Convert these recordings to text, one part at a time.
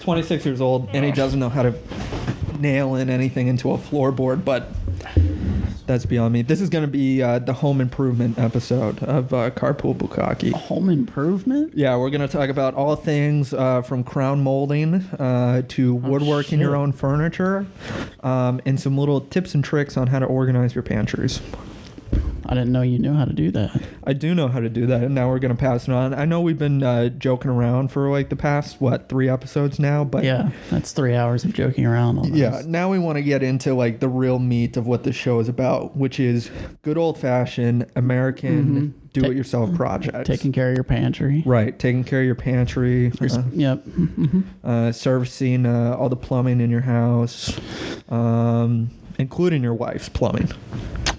26 years old, and he doesn't know how to nail in anything into a floorboard, but that's beyond me. This is going to be the home improvement episode of Carpool Bukkake. Home improvement? Yeah, we're going to talk about all things from crown molding to woodworking your own furniture, and some little tips and tricks on how to organize your pantries. I didn't know you knew how to do that. I do know how to do that, and now we're going to pass it on. I know we've been joking around for like the past, 3 episodes now? But yeah, that's 3 hours of joking around on this. Yeah, now we want to get into like the real meat of what the show is about, which is good old-fashioned American do-it-yourself projects. Taking care of your pantry. Right, taking care of your pantry. Yep. Servicing all the plumbing in your house, including your wife's plumbing.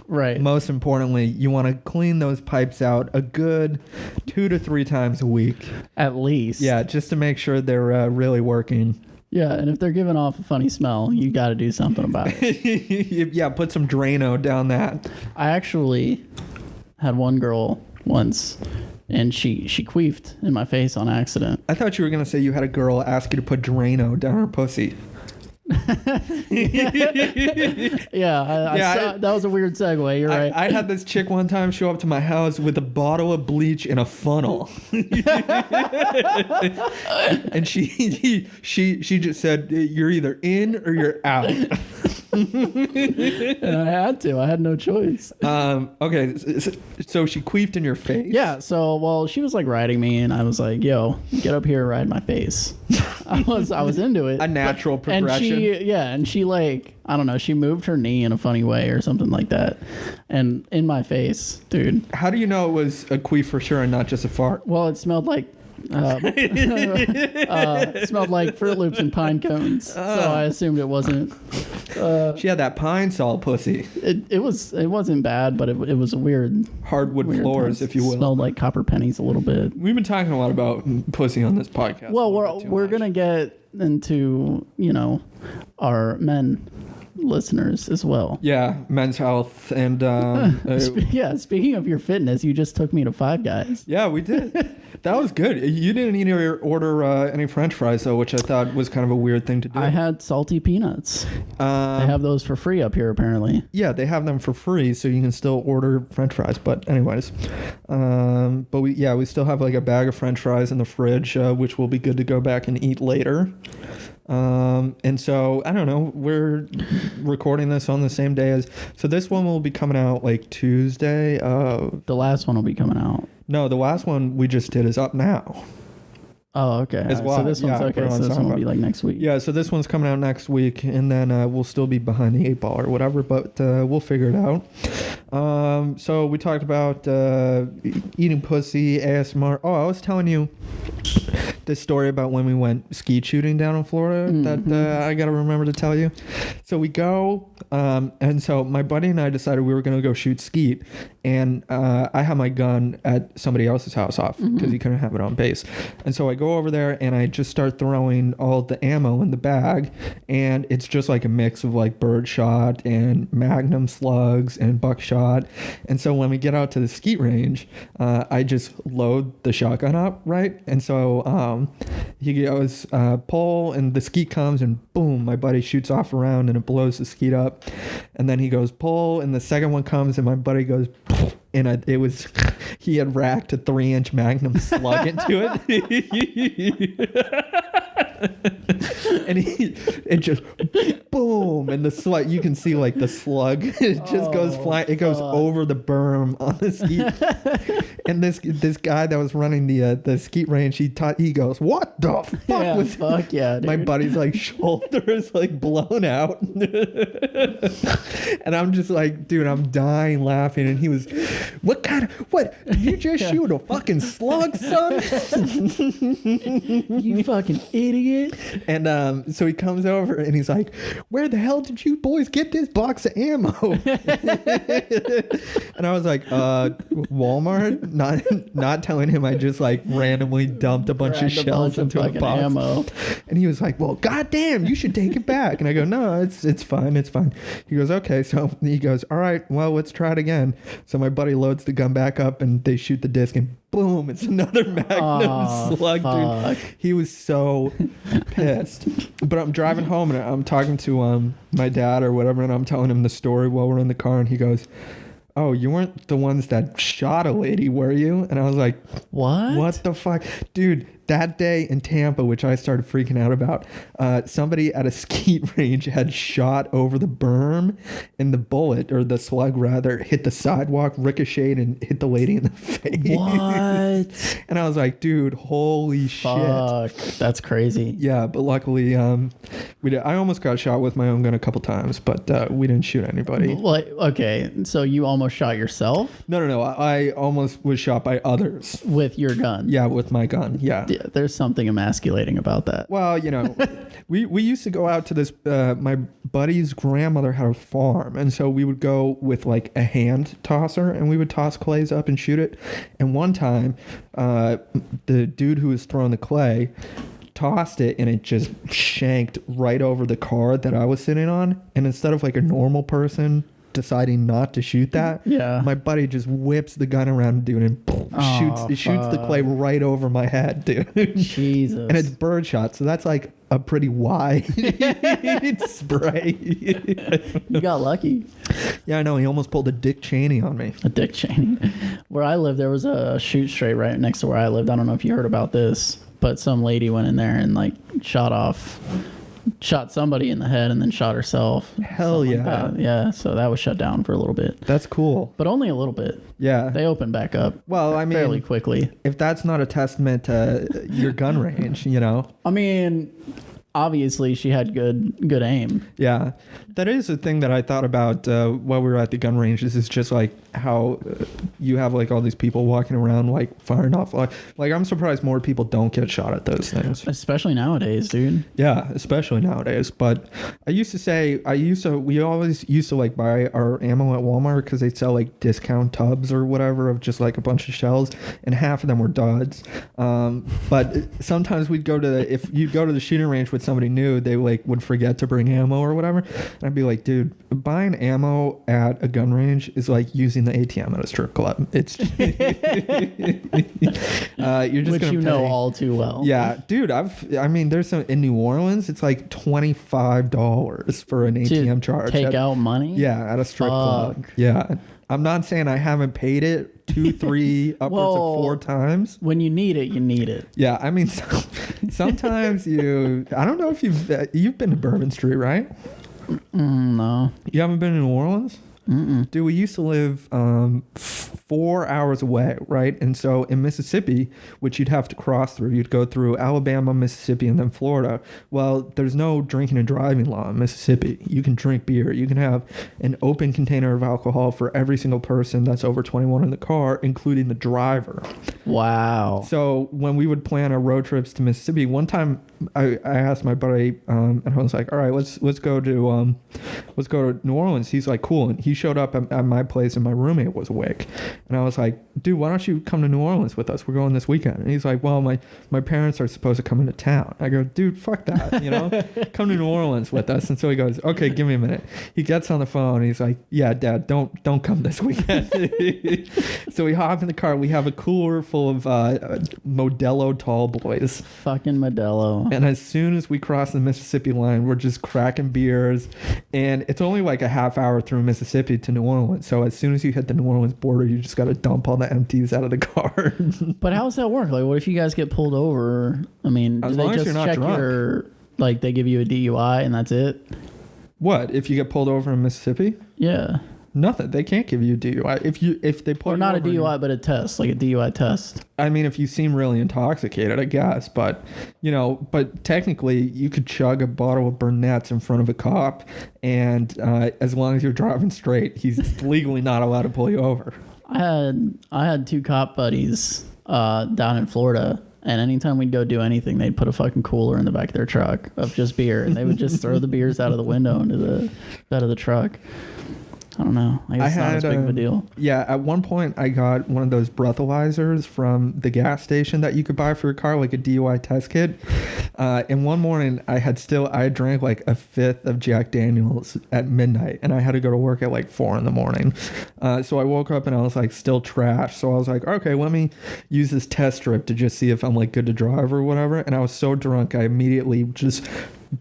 Right. Most importantly, you want to clean those pipes out a good 2 to 3 times a week. At least. Yeah, just to make sure they're really working. Yeah, and if they're giving off a funny smell, you got to do something about it. Yeah, put some Drano down that. I actually had one girl once, and she queefed in my face on accident. I thought you were going to say you had a girl ask you to put Drano down her pussy. That was a weird segue. You're right. I had this chick one time show up to my house with a bottle of bleach in a funnel. And she just said, "You're either in or you're out." And I had to. I had no choice. Okay, so she queefed in your face? Yeah, so, she was like riding me, and I was like, yo, get up here, ride my face. I was into it. A natural progression. And she like, I don't know, she moved her knee in a funny way or something like that. And in my face, dude. How do you know it was a queef for sure and not just a fart? Well, it smelled like it smelled like Fruit Loops and pine cones, so I assumed it wasn't. She had that pine sol pussy. It wasn't bad, but it was a weird hardwood floors, if you will. It smelled like copper pennies a little bit. We've been talking a lot about pussy on this podcast. Well, we're gonna get into our men listeners as well. Yeah, men's health and Speaking of your fitness, you just took me to Five Guys. Yeah, we did. That was good. You didn't either order any French fries though, which I thought was kind of a weird thing to do. I had salty peanuts. They have those for free up here apparently. Yeah, they have them for free, so you can still order French fries. But anyways, but we still have like a bag of French fries in the fridge, which will be good to go back and eat later. And so I don't know, we're recording this on the same day so this one will be coming out like Tuesday. The last one will be coming out. No, the last one we just did is up now. Oh, okay. As well. So this one's okay. So this one will be like next week. Yeah, so this one's coming out next week, and then we'll still be behind the 8 ball or whatever, but we'll figure it out. So we talked about eating pussy, ASMR. Oh, I was telling you this story about when we went skeet shooting down in Florida that I got to remember to tell you. So we go, and so my buddy and I decided we were going to go shoot skeet, and I had my gun at somebody else's house off because he couldn't have it on base. And so I go over there and I just start throwing all the ammo in the bag, and it's just like a mix of like birdshot and magnum slugs and buckshot. And so when we get out to the skeet range, I just load the shotgun up, right? And so he goes pull, and the skeet comes, and boom, my buddy shoots off a round and it blows the skeet up. And then he goes pull, and the second one comes, and my buddy goes and it was, he had racked a 3-inch magnum slug into it. And it just boom, and the slug, you can see like the slug, it just goes flying, it goes over the berm on the skeet. And this guy that was running the skeet range, he goes, "What the fuck was fuck yeah, dude." My buddy's like shoulder is like blown out. And I'm just like, dude, I'm dying laughing. And he was, what did you just shoot a fucking slug, son? You fucking idiot. And so he comes over and he's like, where the hell did you boys get this box of ammo? And I was like, Walmart. not telling him I just like randomly dumped a bunch of shells into a box. Ammo. And he was like, well, goddamn, you should take it back. And I go, no, it's fine. It's fine. He goes, okay. So he goes, all right, well, let's try it again. So my buddy loads the gun back up and they shoot the disc and boom, it's another Magnum slug, fuck. dude. He was so pissed. But I'm driving home and I'm talking to my dad or whatever, and I'm telling him the story while we're in the car, and he goes, oh, you weren't the ones that shot a lady, were you? And I was like, what the fuck? Dude, that day in Tampa, which I started freaking out about, somebody at a skeet range had shot over the berm, and the bullet, or the slug rather, hit the sidewalk, ricocheted, and hit the lady in the face. What? And I was like, dude, holy Fuck, shit. that's crazy. Yeah, but luckily, I almost got shot with my own gun a couple times, but we didn't shoot anybody. Like, okay, so you almost shot yourself? No. I almost was shot by others. With your gun? Yeah, with my gun. Yeah. Yeah, there's something emasculating about that. Well, you know, we used to go out to this, my buddy's grandmother had a farm. And so we would go with like a hand tosser and we would toss clays up and shoot it. And one time, the dude who was throwing the clay tossed it and it just shanked right over the car that I was sitting on. And instead of like a normal person deciding not to shoot that, yeah, my buddy just whips the gun around, dude, and shoots the clay right over my head, dude. Jesus. And it's birdshot, so that's like a pretty wide spray. You got lucky. Yeah, I know. He almost pulled a Dick Cheney on me. A Dick Cheney. Where I lived, there was a shoot straight right next to where I lived. I don't know if you heard about this, but some lady went in there and like shot somebody in the head and then shot herself. Hell yeah. Like yeah, so that was shut down for a little bit. That's cool. But only a little bit. Yeah. They opened back up. Well, I mean, fairly quickly. If that's not a testament to your gun range, you know. I mean, obviously she had good aim. Yeah. That is a thing that I thought about while we were at the gun range. This is just like how you have like all these people walking around like firing off. Like I'm surprised more people don't get shot at those things. Especially nowadays, dude. Yeah, especially nowadays. But we always used to like buy our ammo at Walmart because they sell like discount tubs or whatever of just like a bunch of shells, and half of them were duds. But sometimes if you'd go to the shooting range with somebody new, they like would forget to bring ammo or whatever. And I'd be like, dude, buying ammo at a gun range is like using the ATM at a strip club. It's you're just which gonna you pay. know all too well. Yeah, dude. There's some in New Orleans. It's like $25 for an ATM charge. Take out money. Yeah, at a strip club. Yeah, I'm not saying I haven't paid it 2, 3, upwards of 4 times. When you need it, you need it. Yeah, I mean, sometimes I don't know if you've been to Bourbon Street, right? No. You haven't been to New Orleans? Mm-mm. Dude, we used to live 4 hours away, right? And so in Mississippi, which you'd have to cross through, you'd go through Alabama, Mississippi, and then Florida. Well, there's no drinking and driving law in Mississippi. You can drink beer. You can have an open container of alcohol for every single person that's over 21 in the car, including the driver. Wow. So when we would plan our road trips to Mississippi, one time I asked my buddy, and I was like, all right, let's go to New Orleans. He's like, cool. And he showed up at my place and my roommate was awake. And I was like, dude, why don't you come to New Orleans with us? We're going this weekend. And he's like, well, my parents are supposed to come into town. I go, dude, fuck that, you know, come to New Orleans with us. And so he goes, okay, give me a minute. He gets on the phone and he's like, yeah, Dad, don't come this weekend. So we hop in the car. We have a cooler full of Modelo tall boys. Fucking Modelo. And as soon as we cross the Mississippi line, we're just cracking beers. And it's only like a half hour through Mississippi to New Orleans. So as soon as you hit the New Orleans border, you just got to dump all the empties out of the car. But how does that work? Like, what if you guys get pulled over? I mean, do they just check your, like, they give you a DUI and that's it? What? If you get pulled over in Mississippi? Yeah. Nothing. They can't give you a DUI. If they pull or not a DUI, but a test, like a DUI test. I mean, if you seem really intoxicated, I guess. But, but technically, you could chug a bottle of Burnett's in front of a cop, and as long as you're driving straight, he's legally not allowed to pull you over. I had 2 cop buddies down in Florida, and anytime we'd go do anything, they'd put a fucking cooler in the back of their truck of just beer, and they would just throw the beers out of the window into the bed of the truck. I don't know. I guess it's not as big of a deal. Yeah, at one point I got one of those breathalyzers from the gas station that you could buy for your car, like a DUI test kit. And one morning I drank like a fifth of Jack Daniels at midnight, and I had to go to work at like 4 a.m. So I woke up and I was like still trash. So I was like, okay, let me use this test strip to just see if I'm like good to drive or whatever. And I was so drunk, I immediately just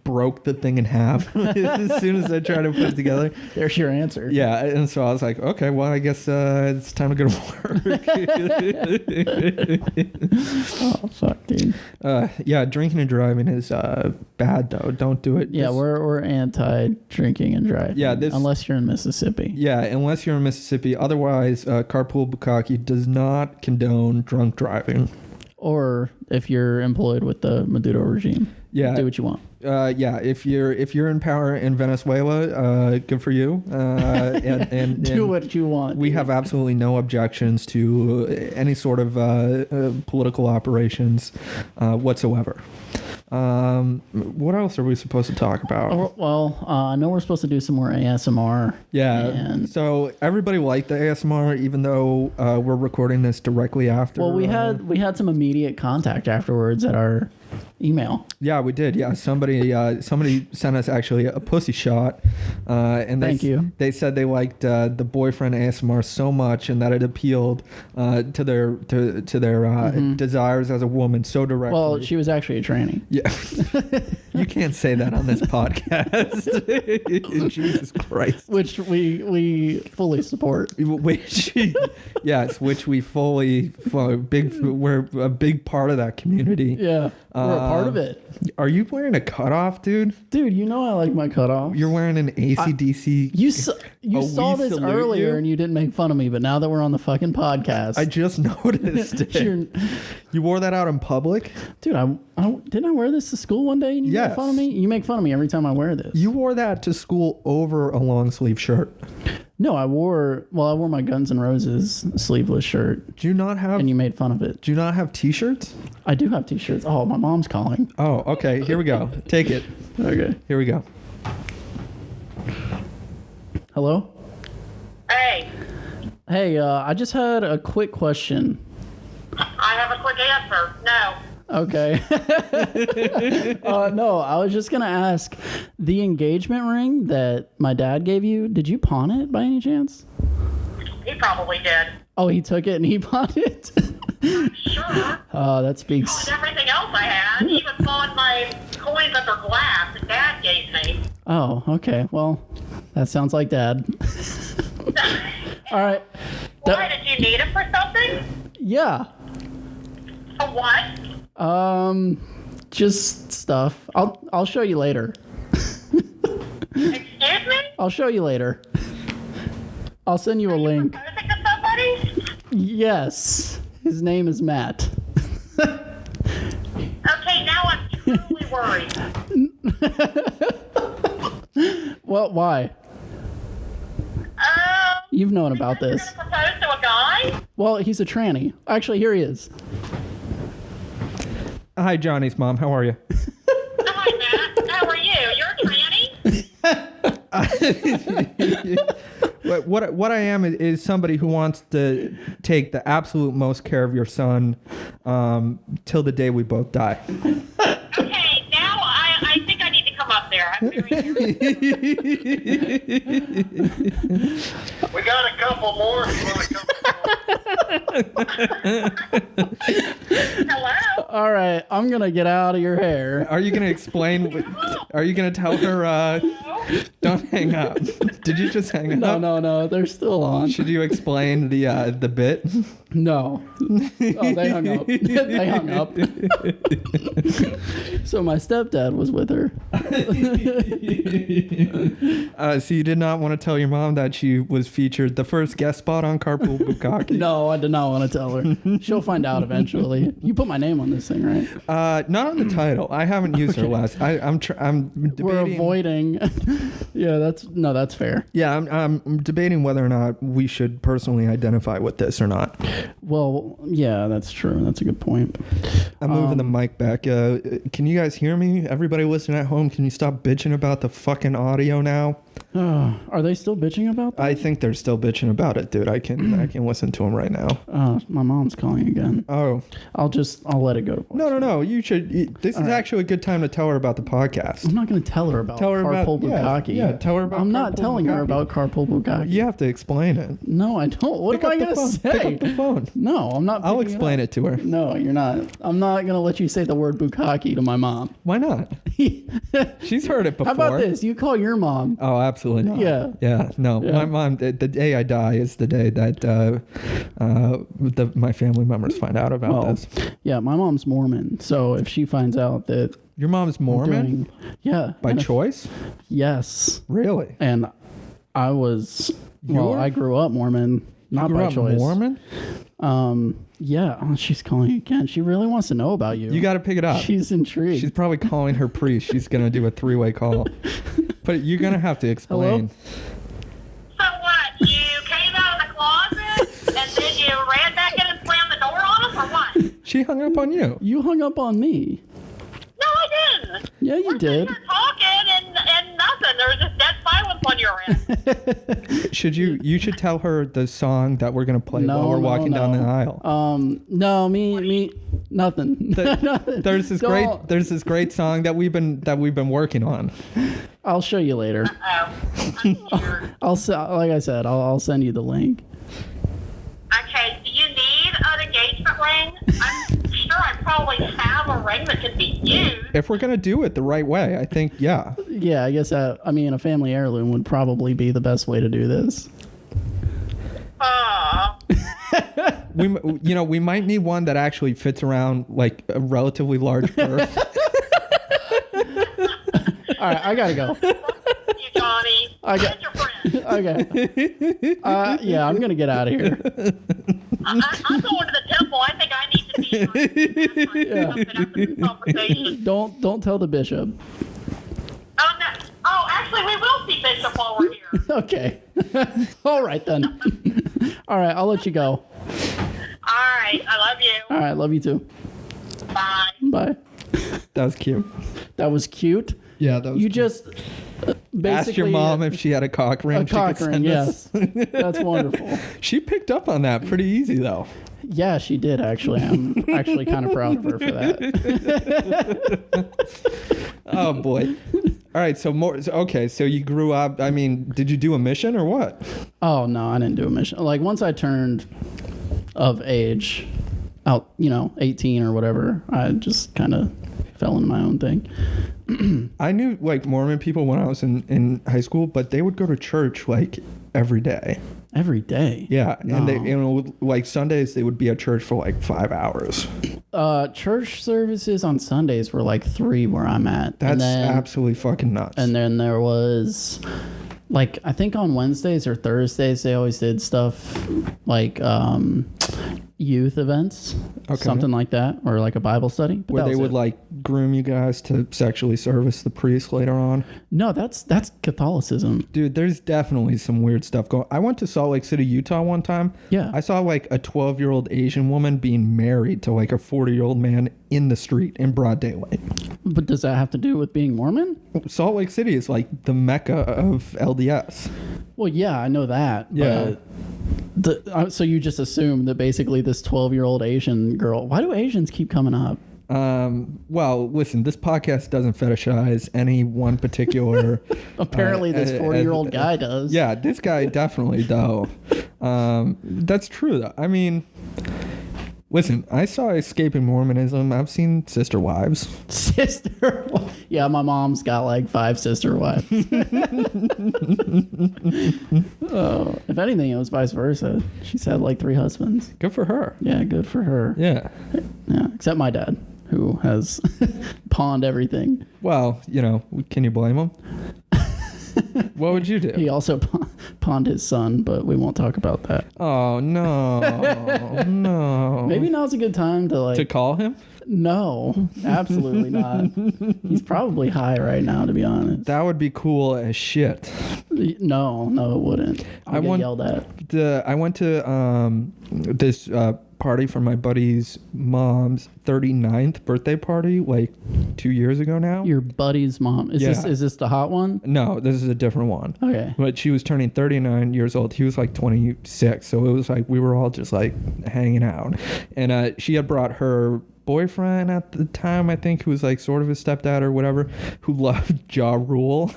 broke the thing in half as soon as I tried to put it together. There's your answer. Yeah, and so I was like, okay, well, I guess it's time to go to work. Oh, fuck, dude. Yeah, drinking and driving is bad, though. Don't do it. Yeah, we're anti-drinking and driving. Yeah, unless you're in Mississippi. Yeah, unless you're in Mississippi. Otherwise, Carpool Bukkake does not condone drunk driving. Or if you're employed with the Maduro regime. Yeah, do what you want. Yeah, if you're in power in Venezuela, good for you. And do what you want. We have absolutely no objections to any sort of political operations whatsoever. What else are we supposed to talk about? Well, I know we're supposed to do some more ASMR. Yeah. So everybody liked the ASMR, even though we're recording this directly after. Well, we had some immediate contact afterwards at our email. Yeah, we did. Yeah, somebody sent us actually a pussy shot, and thank you. They said they liked the boyfriend ASMR so much, and that it appealed to their desires as a woman so directly. Well, she was actually a tranny. Yeah, you can't say that on this podcast. Jesus Christ. Which we fully support. Which we fully we're a big part of that community. Yeah. We're a part of it. Are you wearing a cutoff, dude? Dude, you know I like my cutoff. You're wearing an AC/DC. You saw this earlier and you didn't make fun of me, but now that we're on the fucking podcast, I just noticed it. You wore that out in public, dude. Didn't I wear this to school one day and you made fun of me? You make fun of me every time I wear this. You wore that to school over a long sleeve shirt. No, I wore my Guns N' Roses sleeveless shirt. Do you not have? And you made fun of it. Do you not have T-shirts? I do have T-shirts. Oh, my mom's calling. Oh, okay. Here we go. Take it. Okay. Here we go. Hello? Hey. Hey, I just had a quick question. I have a quick answer. No. Okay. No, I was just going to ask, the engagement ring that my dad gave you, did you pawn it by any chance? He probably did. Oh, he took it and he pawned it? Sure. Oh, that speaks. And everything else I had. He even pawned my coins under glass that Dad gave me. Oh, okay. Well, that sounds like Dad. All right. Why, did you need it for something? Yeah. For what? Just stuff. I'll show you later. Excuse me? I'll show you later. I'll send you a link. Proposing to somebody? Yes. His name is Matt. Okay, now I'm truly worried. Well, why? You've known about this. You're going to propose to a guy? Well, he's a tranny. Actually, here he is. Hi, Johnny's mom. How are you? Hi, Matt. How are you? You're a tranny? What I am is somebody who wants to take the absolute most care of your son till the day we both die. Okay, now I think I need to come up there. I'm very nervous. We got a couple more. If you want to come Hello? All right, I'm going to get out of your hair. Are you going to explain? Are you going to tell her, don't hang up? Did you just hang up? No, they're still on. Should you explain the bit? No. Oh, they hung up. They hung up. So my stepdad was with her. So you did not want to tell your mom that she was featured the first guest spot on Carpool Bukkake? No, I did not want to tell her. She'll find out eventually. You put my name on this thing, right? Not on the title. I haven't used her last. I'm debating. We're avoiding. Yeah, that's fair. Yeah, I'm debating whether or not we should personally identify with this or not. Well, yeah, that's true. That's a good point. I'm moving the mic back. Can you guys hear me? Everybody listening at home, can you stop bitching about the fucking audio now? Are they still bitching about that? I think they're still bitching about it, dude. I can listen to them right now. My mom's calling again. Oh. I'll let it go to voice. No. You should. This is actually a good time to tell her about the podcast. I'm not going to tell her about Carpool Bukkake. Yeah, tell her about I'm not Carpool telling her Bukkake. about Carpool Bukkake. You have to explain it. No, I don't. What am I going to say? Pick up the phone. No, I'm not. I'll picking explain it to her. No, you're not. I'm not going to let you say the word bukkake to my mom. Why not? She's heard it before. How about this? You call your mom. Oh, absolutely not. Yeah. No. Yeah. My mom. The day I die is the day that my family members find out about this. Yeah, my mom's Mormon, so if she finds out that Your mom's Mormon? By choice? Yes. Really? And I was. I grew up Mormon, not You grew by up choice. Mormon? Yeah. Oh, she's calling again. She really wants to know about you. You got to pick it up. She's intrigued. She's probably calling her priest. She's gonna do a 3-way call. But you're gonna have to explain. So what? You came out of the closet and then you ran back in and slammed the door on us, or what? She hung up on you. You hung up on me. No, I didn't. Yeah, you We're did. sitting here talking and nothing. There was just dead silence on your end. You should tell her the song that we're gonna play while we're walking down the aisle. No, me, nothing. Nothing. There's this great song that we've been working on. I'll show you later. I'm scared. Like I said, I'll send you the link. Okay, do you need an engagement ring? I'm sure I probably have a ring that can be used. If we're gonna do it the right way, I think yeah. Yeah, I guess a family heirloom would probably be the best way to do this. We might need one that actually fits around like a relatively large girth. All right, I gotta go. You, Johnny. Get your friend. Okay. Yeah, I'm gonna get out of here. I'm going to the temple. I think I need to be after this conversation. Don't tell the bishop. Oh, no. Oh, actually, we will see Bishop while we're here. Okay. All right then. All right, I'll let you go. All right. I love you. All right, love you too. Bye. Bye. That was cute. That was cute. Yeah, that was You cute. just basically Asked your mom if she had a cock ring. a cock ring. Yes, that's wonderful. She picked up on that pretty easy though. Yeah, she did actually. I'm actually kind of proud of her for that. Oh boy. All right, so you grew up. I mean, did you do a mission or what? Oh no, I didn't do a mission. Like once I turned of age, 18 or whatever, I just kind of fell into my own thing. I knew like Mormon people when I was in high school, but they would go to church like every day. Every day. Yeah, No. and they like Sundays they would be at church for like 5 hours. Church services on Sundays were like 3 where I'm at. That's absolutely fucking nuts. And then there was, like, I think on Wednesdays or Thursdays, they always did stuff like youth events, something like that, or like a Bible study. But where that they was would it. like groom you guys to sexually service the priest later on. No, that's Catholicism. Dude, there's definitely some weird stuff going. I went to Salt Lake City, Utah one time. Yeah. I saw like a 12-year-old Asian woman being married to like a 40-year-old man in the street in broad daylight. But does that have to do with being Mormon? Salt Lake City is like the mecca of LDS. Well, yeah, I know that. Yeah. But so you just assume that basically this 12-year-old Asian girl. Why do Asians keep coming up? Well, listen, this podcast doesn't fetishize any one particular. Apparently, this 40-year-old guy does. Yeah, this guy definitely though. That's true though. I mean, listen, I saw Escaping Mormonism. I've seen Sister Wives. Sister. Yeah, my mom's got like 5 sister wives. Oh, if anything, it was vice versa. She's had like 3 husbands. Good for her. Yeah, good for her. Yeah. Yeah, except my dad, who has pawned everything. Well, can you blame him? What would you do? He also pawned his son, but we won't talk about that. Oh no, no. Maybe now's a good time to To call him? No, absolutely not. He's probably high right now, to be honest. That would be cool as shit. No, it wouldn't. I'll get yelled at. I went to this party for my buddy's mom's 39th birthday party like 2 years ago now. Your buddy's mom. Is this the hot one? No, this is a different one. Okay. But she was turning 39 years old. He was like 26. So it was like we were all just like hanging out. And she had brought her boyfriend at the time, I think, who was like sort of his stepdad or whatever, who loved Ja Rule.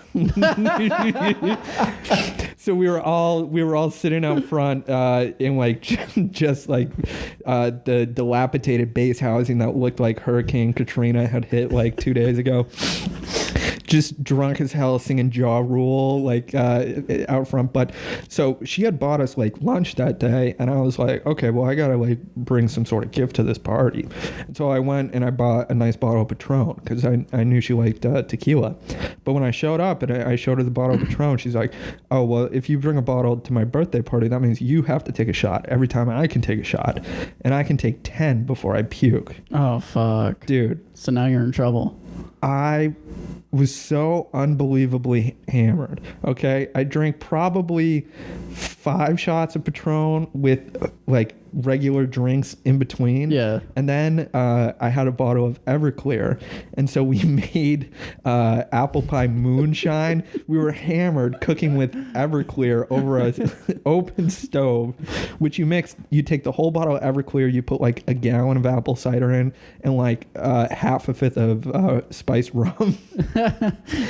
So we were all sitting out front in like just like the dilapidated base housing that looked like Hurricane Katrina had hit like 2 days ago. Just drunk as hell singing Ja Rule like out front. But so she had bought us like lunch that day, and I was like, okay, well, I gotta like bring some sort of gift to this party. And so I went and I bought a nice bottle of Patron because I knew she liked tequila. But when I showed up and I showed her the bottle of Patron, she's like, oh, well, if you bring a bottle to my birthday party, that means you have to take a shot every time I can take a shot, and I can take 10 before I puke. Oh, fuck. Dude. So now you're in trouble. I was so unbelievably hammered. Okay, I drank probably 5 shots of Patron with like regular drinks in between. Yeah. And then I had a bottle of Everclear, and so we made apple pie moonshine. We were hammered cooking with Everclear over a open stove, which you take the whole bottle of Everclear, you put like a gallon of apple cider in, and like half a fifth of spiced rum.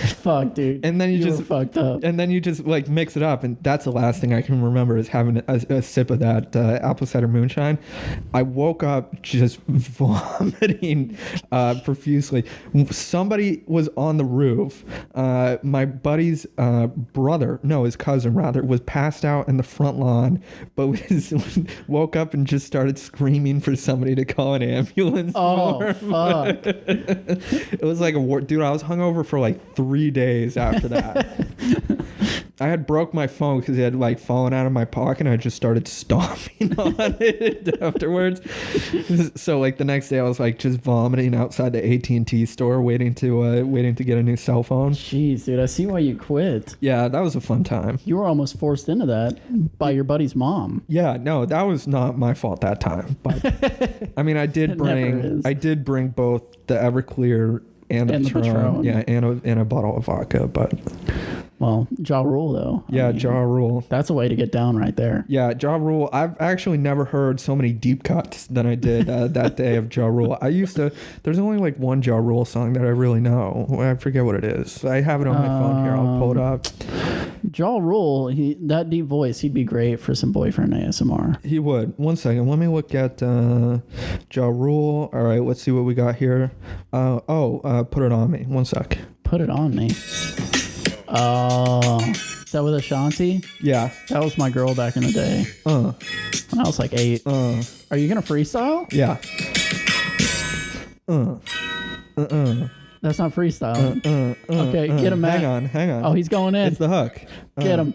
Fuck, dude. And then you were just fucked up. And then you just like mix it up, and that's the last thing I can remember is having a sip of that apple cider moonshine. I woke up just vomiting profusely. Somebody was on the roof. My buddy's his cousin rather, was passed out in the front lawn, but woke up and just started screaming for somebody to call an ambulance. Oh, fuck. It was like a war. Dude, I was hungover for like 3 days after that. I had broke my phone because it had like fallen out of my pocket, and I just started stomping on it afterwards. So like the next day I was like just vomiting outside the AT&T store waiting to get a new cell phone. Jeez, dude, I see why you quit. Yeah, that was a fun time. You were almost forced into that by your buddy's mom. Yeah, no, that was not my fault that time. But I mean, I did bring both the Everclear and the Patron. Yeah, and a bottle of vodka, but well, Ja Rule though. Yeah, Ja Rule. That's a way to get down right there. Yeah, Ja Rule. I've actually never heard so many deep cuts than I did that day of Ja Rule. There's only like one Ja Rule song that I really know. I forget what it is. I have it on my phone here. I'll pull it up. Ja Rule, that deep voice, he'd be great for some boyfriend ASMR. He would. One second. Let me look at Ja Rule. All right, let's see what we got here. Put It On Me. One sec. Put It On Me. Oh, is that with Ashanti? Yeah. That was my girl back in the day. When I was like 8. Are you going to freestyle? Yeah. That's not freestyle. Okay, get him, Matt. Hang on. Oh, he's going in. It's the hook. Get him.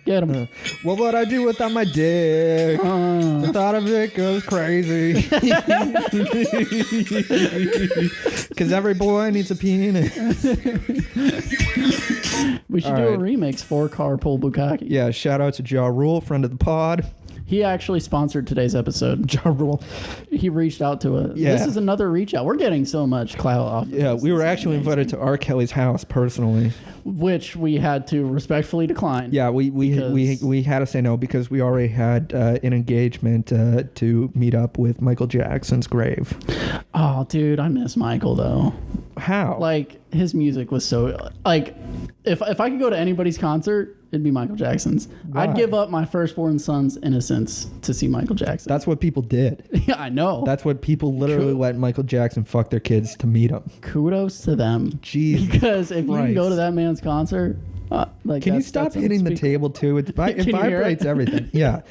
Get him. What would I do without my dick? The thought of it goes crazy. Because every boy needs a penis. We should do a remix for Carpool Bukkake. Yeah, shout out to Ja Rule, friend of the pod. He actually sponsored today's episode. Ja Rule. He reached out to us. Yeah. This is another reach out. We're getting so much clout off. Yeah, we were actually invited to R. Kelly's house personally, which we had to respectfully decline. Yeah, we had to say no because we already had an engagement to meet up with Michael Jackson's grave. Oh, dude, I miss Michael though. How? Like his music was so like, if I could go to anybody's concert, it'd be Michael Jackson's. Why? I'd give up my firstborn son's innocence to see Michael Jackson. That's what people did. Yeah, I know. That's what people literally let Michael Jackson fuck their kids to meet him. Kudos to them. Jeez. Because if you can go to that man's concert, can you stop hitting the table too? It vibrates everything. Yeah,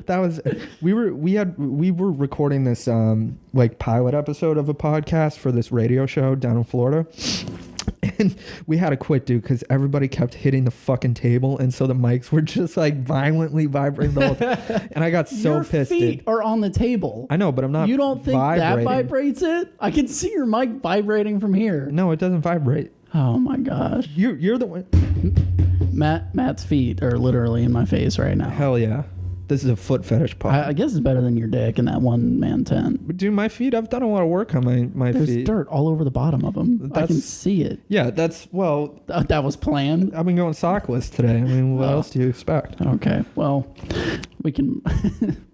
that was we were recording this like pilot episode of a podcast for this radio show down in Florida. And we had to quit, dude, because everybody kept hitting the fucking table, and so the mics were just like violently vibrating the whole time. And I got so your pissed. Your feet dude. are on the table. I know, but I'm not. You don't think vibrating. That vibrates it? I can see your mic vibrating from here. No, it doesn't vibrate. Oh my gosh. You're the one. Matt's feet are literally in my face right now. Hell yeah. This is a foot fetish pod. I guess it's better than your dick in that one man tent. Dude, my feet, I've done a lot of work on my There's feet. dirt all over the bottom of them. I can see it. Yeah, that's, well, That was planned. I've been going sockless today. I mean, what else do you expect? Okay, well, we can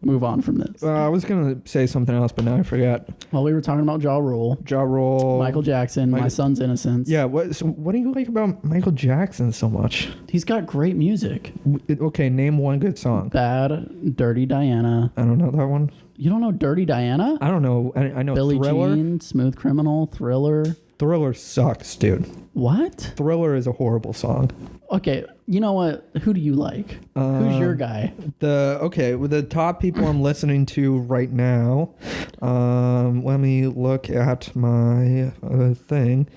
move on from this. I was going to say something else, but now I forgot. Well, we were talking about Ja Rule, Ja Rule. Michael Jackson, My Son's Innocence. Yeah, what do you like about Michael Jackson so much? He's got great music. Okay, name one good song. Bad, Dirty Diana. I don't know that one. You don't know Dirty Diana? I don't know. I know Billie Thriller. Jean, Smooth Criminal, Thriller. Thriller sucks, dude. What? Thriller is a horrible song. Okay, you know what? Who do you like? Who's your guy? With the top people I'm listening to right now, let me look at my thing.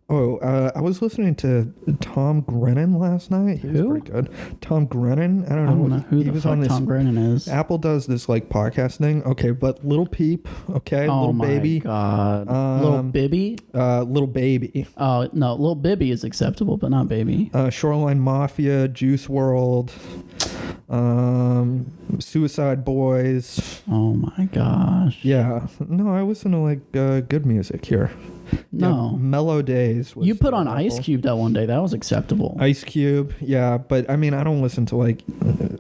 I was listening to Tom Grennan last night. He was Who? pretty good. Tom Grennan. I I don't know who he the was fuck on this, Tom Grennan is. Apple does this like podcast thing. Okay, but Little Peep. Okay, Oh Little my Baby. god. Little Bibby? Little Baby. Oh, no, Little Bibby is acceptable, but not Baby. Shoreline Mafia, Juice WRLD, Suicide Boys. Oh my gosh. Yeah, no, I listen to like good music here. No. Yeah, Mellow Days. Was You put on Apple. Ice Cube that one day. That was acceptable. Ice Cube, yeah, but I mean, I don't listen to like,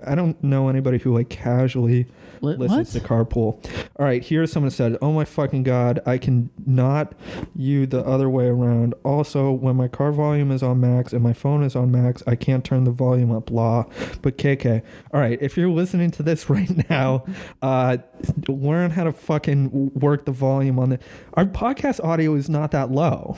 I don't know anybody who like casually listens to Carpool. All right, here's someone said, "Oh my fucking god, I can not you the other way around. Also, when my car volume is on max and my phone is on max, I can't turn the volume up. Blah." But KK, all right, if you're listening to this right now, learn how to fucking work the volume on the. Our podcast audio is not that low.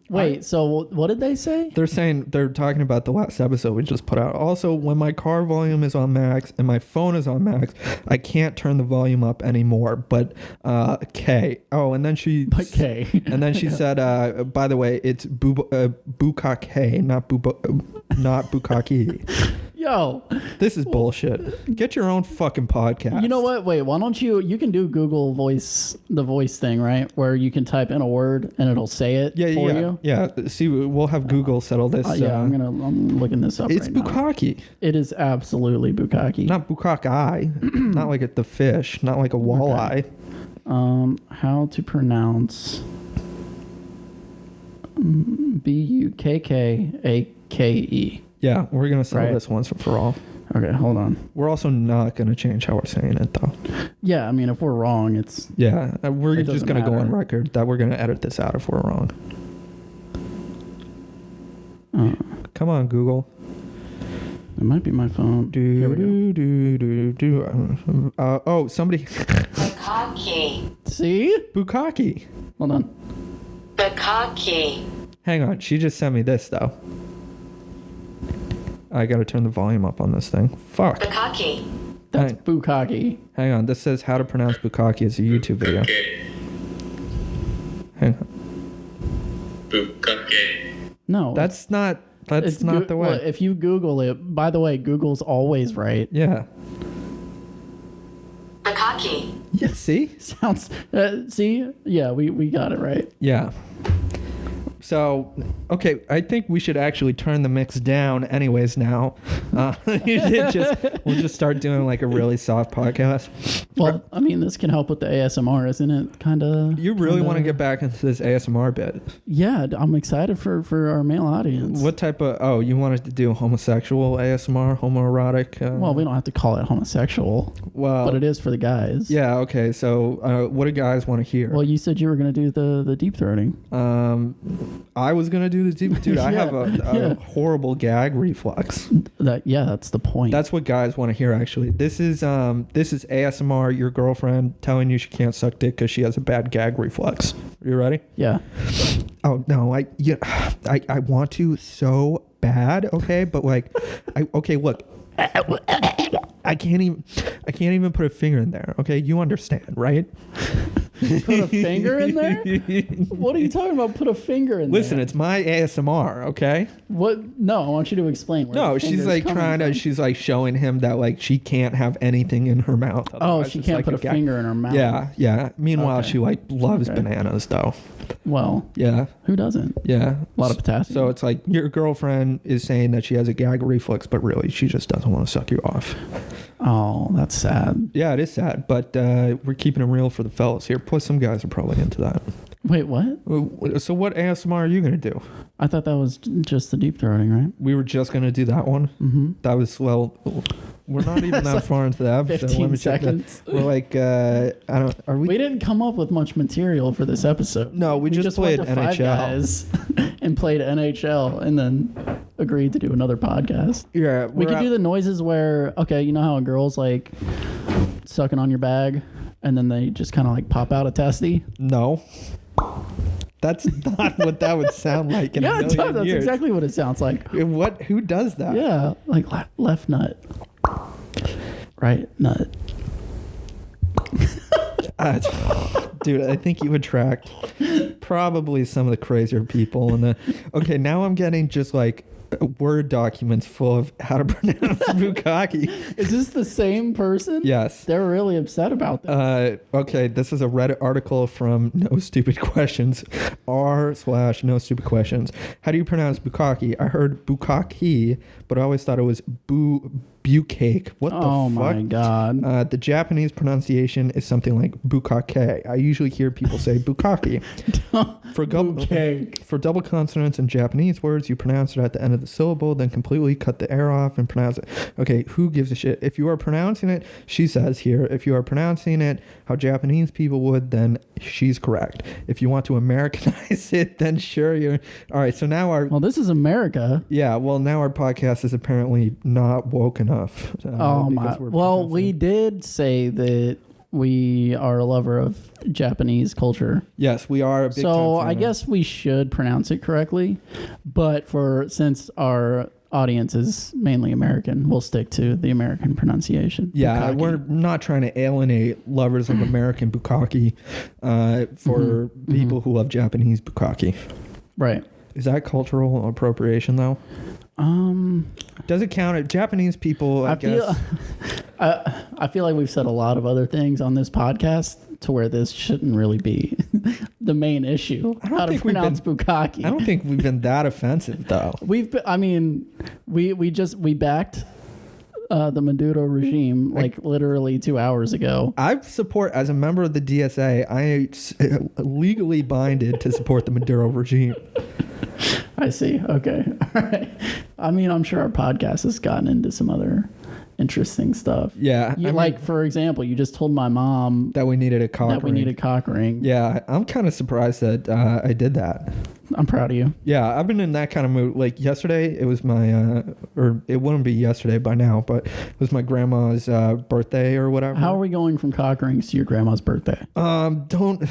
Wait, so what did they say? They're talking about the last episode we just put out. Also, when my car volume is on max and my phone is on max, I can't turn the volume up anymore. But K. Oh, and then she. K. And then she said, by the way, it's Bukkake, not Bukkake. Yo, This is bullshit. Get your own fucking podcast. you know what? Wait, why don't you can do Google Voice, the voice thing, right? Where you can type in a word and it'll say it for you. Yeah. See, we'll have Google settle this. I'm looking this up. It's right now. Bukkake. It is absolutely Bukkake. Not Bukkake. Not like the fish. Not like a walleye. How to pronounce Bukkake? Yeah, we're going to settle Right. this once and for all. Okay, hold on. We're also not going to change how we're saying it, though. Yeah, I mean, if we're wrong, it's Yeah, we're It just doesn't going to go on matter. record that we're going to edit this out if we're wrong. Come on, Google. it might be my phone. Here we go. Somebody. Bukkake. See? Bukkake. Hold on. Bukkake. Hang on, she just sent me this, though. I got to turn the volume up on this thing. Fuck. Bukkake. That's Hang- Bukkake. Hang on, this says how to pronounce Bukkake. It's a YouTube video. Hang on. Bukkake. No. That's not the way. Well, if you Google it, by the way, Google's always right. Yeah. Bukkake. Yeah, see? Sounds, see? Yeah, we got it right. Yeah. So, okay, I think we should actually turn the mix down anyways now. We'll just start doing like a really soft podcast. Well, I mean, this can help with the ASMR, isn't it? Kind of. You really want to get back into this ASMR bit. Yeah, I'm excited for our male audience. What type of, you wanted to do homosexual ASMR, homoerotic? Well, we don't have to call it homosexual, but it is for the guys. Yeah, okay, so what do guys want to hear? Well, you said you were going to do the deep throating. I was going to do the deep, dude, I have a Yeah. horrible gag reflux. That's the point. That's what guys want to hear, actually. This is ASMR, your girlfriend telling you she can't suck dick because she has a bad gag reflex. You ready? Yeah. Oh, no, I want to so bad, okay? But like, look. I can't even put a finger in there, okay? You understand, right? Put a finger in there? What are you talking about? Put a finger in there? Listen, it's my ASMR, okay? What? No, I want you to explain. Where No, the she's finger's like coming from. she's like showing him that like she can't have anything in her mouth. Oh, otherwise she it's can't like put a gag. finger in her mouth. Yeah. Meanwhile, Okay. she like loves Okay. bananas though. Well, Yeah. who doesn't? Yeah. A lot of potassium. So it's like your girlfriend is saying that she has a gag reflex, but really she just doesn't want to suck you off. Oh, that's sad. Yeah, it is sad, but we're keeping it real for the fellas here. Plus, some guys are probably into that. Wait, what? So what ASMR are you going to do? I thought that was just the deep throating, right? We were just going to do that one. Mm-hmm. That was, well, we're not even that like far into the episode. 15 Let me check that. seconds. We're like, are we? We didn't come up with much material for this episode. No, we just played went to Five NHL. Guys and played NHL and then agreed to do another podcast. Yeah. We could do the noises where, okay, you know how a girl's like sucking on your bag and then they just kind of like pop out a testy? No. That's not what that would sound like in a Yeah, million that's years. exactly what it sounds like. What? Who does that? Yeah, like left nut, right nut. Dude, I think you attract probably some of the crazier people. Okay, now I'm getting just like Word documents full of how to pronounce Bukkake. Is this the same person? Yes. They're really upset about that. Okay, this is a Reddit article from No Stupid Questions, r/No Stupid Questions. How do you pronounce Bukkake? I heard Bukkake, but I always thought it was Bukkake. What the fuck? Oh my god. The Japanese pronunciation is something like Bukkake. I usually hear people say Bukkake. Bukkake. For double consonants in Japanese words, you pronounce it at the end of the syllable, then completely cut the air off and pronounce it. Okay, who gives a shit? If you are pronouncing it, she says here, if you are pronouncing it how Japanese people would, then she's correct. If you want to Americanize it, then sure you're... All right, so now Well, this is America. Yeah, well, now our podcast is apparently not woke enough. Oh my. Well, we did say that we are a lover of Japanese culture. Yes, we are a big So time I fan. guess we should pronounce it correctly, but since our audience is mainly American, we'll stick to the American pronunciation. Yeah, Bukkake. we're not trying to alienate lovers of American Bukkake for people who love Japanese Bukkake. Right. Is that cultural appropriation though? Does it count? Japanese people, I guess. I feel like we've said a lot of other things on this podcast to where this shouldn't really be the main issue. How to pronounce Bukkake. I don't think we've been that offensive though. We backed the Maduro regime like literally 2 hours ago. I support, as a member of the DSA, I legally binded to support the Maduro regime. I see. Okay. All right. I mean, I'm sure our podcast has gotten into some other interesting stuff. Yeah. For example, you just told my mom that we needed a cock that we ring. need a cock ring. Yeah, I'm kind of surprised that I did that. I'm proud of you. Yeah, I've been in that kind of mood. Like yesterday, it was my, or it wouldn't be yesterday by now, but it was my grandma's birthday or whatever. How are we going from cock rings to your grandma's birthday? Don't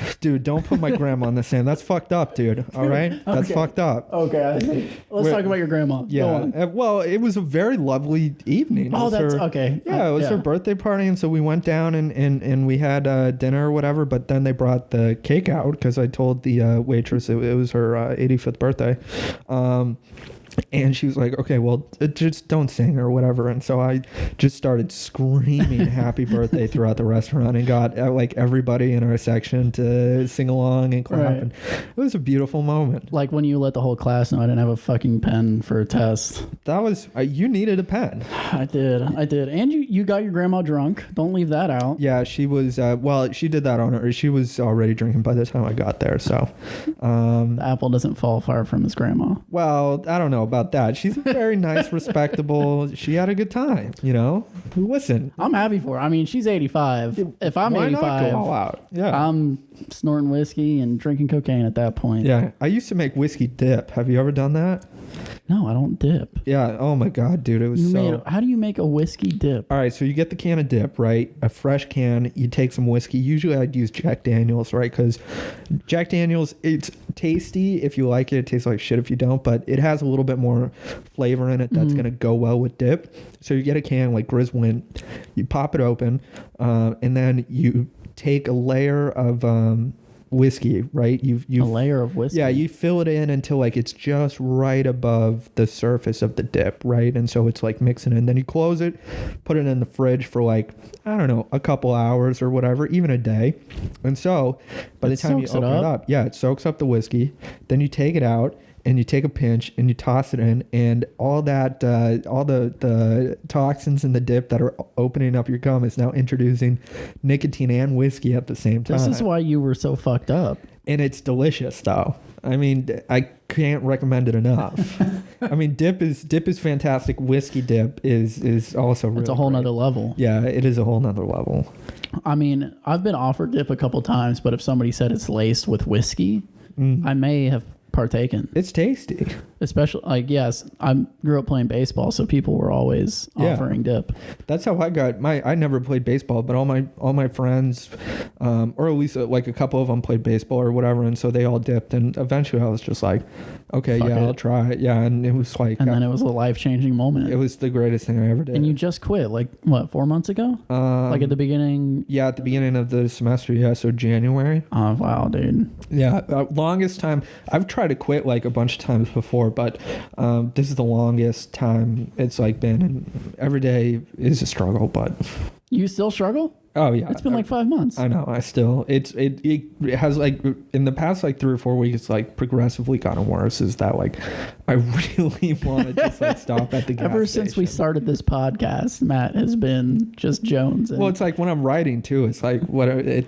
put my grandma on the stand. That's fucked up, dude. All right? That's fucked up. Okay, I see. Let's talk about your grandma. Go Yeah. on. Well, it was a very lovely evening. Oh, It was that's okay. Yeah, it was her birthday party, and so we went down and we had dinner or whatever, but then they brought the cake out because I told the waitress it was her 85th birthday. And she was like, okay, well, just don't sing or whatever. And so I just started screaming happy birthday throughout the restaurant and got like everybody in our section to sing along and clap. Right. And it was a beautiful moment. Like when you let the whole class know I didn't have a fucking pen for a test. That was, you needed a pen. I did. And you got your grandma drunk. Don't leave that out. Yeah, she was, she did that on her. She was already drinking by the time I got there. So, The apple doesn't fall far from his grandma. well, I don't know about that. She's very nice, respectable. She had a good time, you know? Listen. I'm happy for her. I mean, she's 85. If I'm Why 85, not go all out? Yeah. I'm snorting whiskey and drinking cocaine at that point. Yeah. I used to make whiskey dip. Have you ever done that? No, I don't dip. Yeah. Oh my God, dude. It was How do you make a whiskey dip? All right, so you get the can of dip, right? A fresh can. You take some whiskey. Usually I'd use Jack Daniels, right? Because Jack Daniels, it's tasty if you like it. It tastes like shit if you don't, but it has a little bit more flavor in it that's going to go well with dip. So you get a can like Griswold, you pop it open, and then you take a layer of whiskey, right? A layer of whiskey. Yeah, you fill it in until like it's just right above the surface of the dip, right? And so it's like mixing in. Then you close it, put it in the fridge for like, I don't know, a couple hours or whatever, even a day. And so by the time you open it up, yeah, it soaks up the whiskey. Then you take it out and you take a pinch and you toss it in, and all that, all the toxins in the dip that are opening up your gum is now introducing nicotine and whiskey at the same time. This is why you were so fucked up. And it's delicious, though. I mean, I can't recommend it enough. I mean, dip is fantastic. Whiskey dip is also really It's a whole great. nother level. Yeah, it is a whole nother level. I mean, I've been offered dip a couple times, but if somebody said it's laced with whiskey, I may have partaken. It's tasty. Especially, like, yes, I grew up playing baseball, so people were always offering dip. That's how I got I never played baseball, but all my friends, or at least like a couple of them played baseball or whatever, and so they all dipped, and eventually I was just like, okay, Fuck yeah, it. I'll try it. Yeah, and it was like, And then it was a life-changing moment. it was the greatest thing I ever did. And you just quit, like, what, 4 months ago? Like at the beginning? Yeah, at the beginning of the semester, yeah, so January. Oh, wow, dude. Yeah, longest time. I've tried to quit like a bunch of times before, but this is the longest time it's like been, and every day is a struggle, but You still struggle? oh yeah, It's been like 5 months. I know. I still it has like in the past like 3 or 4 weeks, it's like progressively gotten worse. Is that like I really want to just like stop at the gas Ever since we station. started this podcast, Matt has been just Jones. Well, it's like when I'm writing too. It's like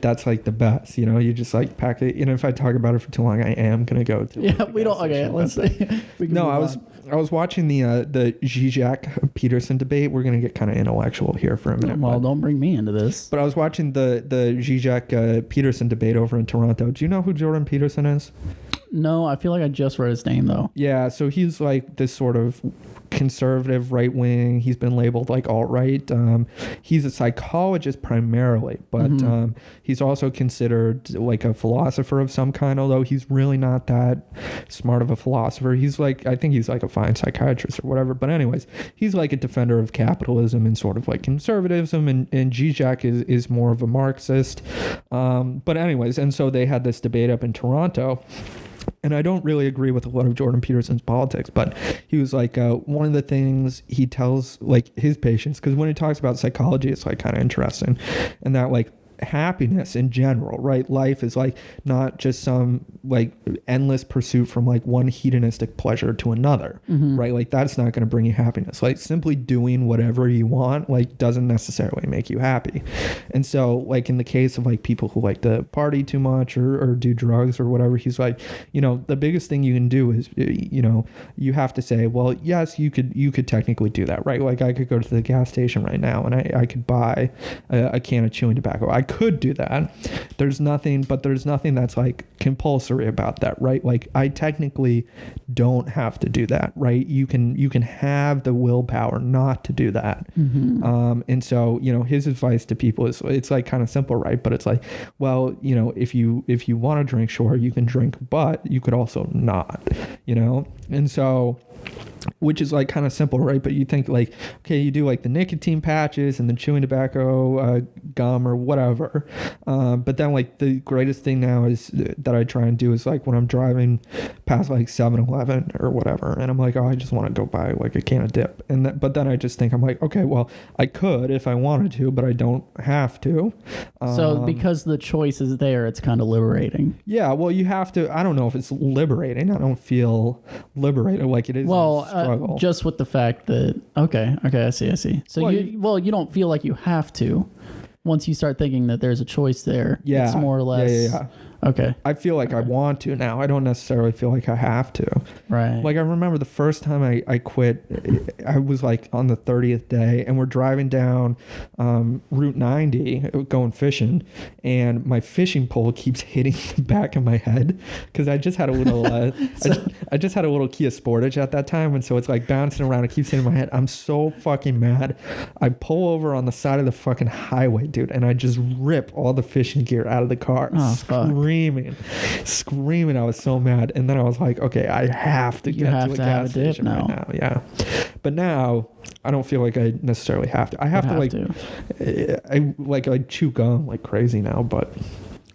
that's like the best. You know, you just like pack it. You know, if I talk about it for too long, I am gonna go to. yeah, the we gas don't. Okay, station, let's but- see. We can No, move I was watching the Zizek Peterson debate. We're gonna get kind of intellectual here for a minute. on. Well, but, don't bring me into this. but I was watching the Zizek Peterson debate over in Toronto. Do you know who Jordan Peterson is? No, I feel like I just read his name though. Yeah, so he's like this sort of conservative right wing. He's been labeled like alt-right. He's a psychologist primarily, but he's also considered like a philosopher of some kind, although he's really not that smart of a philosopher. He's like, I think he's like a fine psychiatrist or whatever. But anyways, he's like a defender of capitalism and sort of like conservatism, and Zizek is more of a Marxist. But anyways, and so they had this debate up in Toronto. And I don't really agree with a lot of Jordan Peterson's politics, but he was like, one of the things he tells like his patients, because when he talks about psychology, it's like kind of interesting, and that like happiness in general, right? Life is like not just some like endless pursuit from like one hedonistic pleasure to another, right? Like that's not going to bring you happiness. Like simply doing whatever you want like doesn't necessarily make you happy. And so like in the case of like people who like to party too much or do drugs or whatever, he's like, you know, the biggest thing you can do is, you know, you have to say, well, yes, you could technically do that, right? Like I could go to the gas station right now and I could buy a can of chewing tobacco. I could do that. There's nothing that's like compulsory about that, right? Like I technically don't have to do that, right? You can have the willpower not to do that. And so, you know, his advice to people is, it's like kind of simple, right? But it's like, well, you know, if you want to drink, sure, you can drink, but you could also not, you know? And so, which is like kind of simple, right? But you think like, okay, you do like the nicotine patches and the chewing tobacco gum or whatever. But then like the greatest thing now is that I try and do is like when I'm driving past like 7-Eleven or whatever, and I'm like, oh, I just want to go buy like a can of dip. But then I just think I'm like, okay, well, I could if I wanted to, but I don't have to. So because the choice is there, it's kind of liberating. Yeah, well, you have to. I don't know if it's liberating. I don't feel liberated like it is. Well, struggle. just with the fact that okay, I see. So Well, you don't feel like you have to. Once you start thinking that there's a choice there, Yeah. it's more or less. Yeah. Okay. I feel like I want to now. I don't necessarily feel like I have to. Right. Like I remember the first time I quit, I was like on the 30th day, and we're driving down Route 90 going fishing, and my fishing pole keeps hitting the back of my head because I just had a little I just had a little Kia Sportage at that time, and so it's like bouncing around. It keeps hitting my head. I'm so fucking mad. I pull over on the side of the fucking highway, dude, and I just rip all the fishing gear out of the car. Oh, fuck. Screaming. I was so mad. And then I was like, okay, I have to get to a gas station right now. Yeah. But now I don't feel like I necessarily have to. I have to. I chew gum like crazy now, but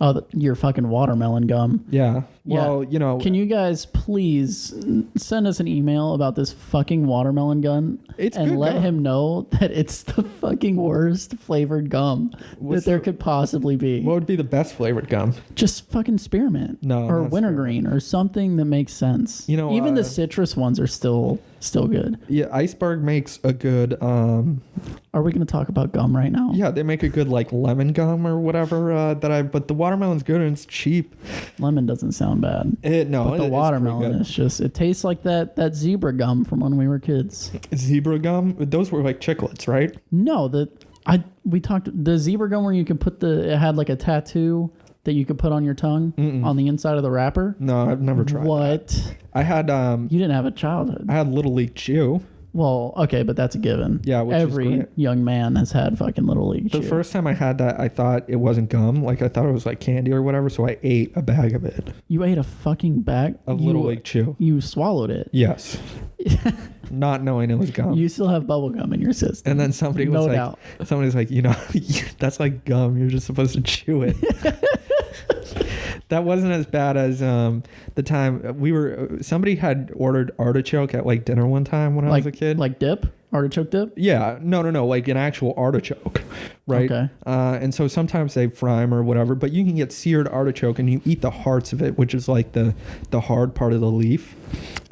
Oh, your fucking watermelon gum. Yeah. Well, Yeah. Can you guys please send us an email about this fucking watermelon gum and let him know that it's the fucking worst flavored gum that there could possibly be? What would be the best flavored gum? Just fucking spearmint. No, or not wintergreen or something that makes sense. Even the citrus ones are still good. Yeah, Iceberg makes a good Are we going to talk about gum right now? yeah, they make a good like lemon gum or whatever but the watermelon's good and it's cheap. Lemon doesn't sound bad. But the watermelon is just, it tastes like that zebra gum from when we were kids. Zebra gum, those were like chiclets, right? No, we talked the zebra gum where you could put it had like a tattoo that you could put on your tongue on the inside of the wrapper. No, I've never tried. What? That. I had You didn't have a childhood. I had Little League Chew. Well, okay, but that's a given. Yeah, which every is great. young man has had fucking Little League Chew. The first time I had that, I thought it wasn't gum. Like I thought it was like candy or whatever. So I ate a bag of it. You ate a fucking bag of Little League Chew. You swallowed it. Yes. Not knowing it was gum. You still have bubble gum in your system. And then somebody was like, that's like gum. You're just supposed to chew it. That wasn't as bad as the time somebody had ordered artichoke at like dinner one time when I was a kid. Like dip? Artichoke dip? Yeah. No. Like an actual artichoke. Right? Okay. And so sometimes they fry them or whatever, but you can get seared artichoke and you eat the hearts of it, which is like the hard part of the leaf.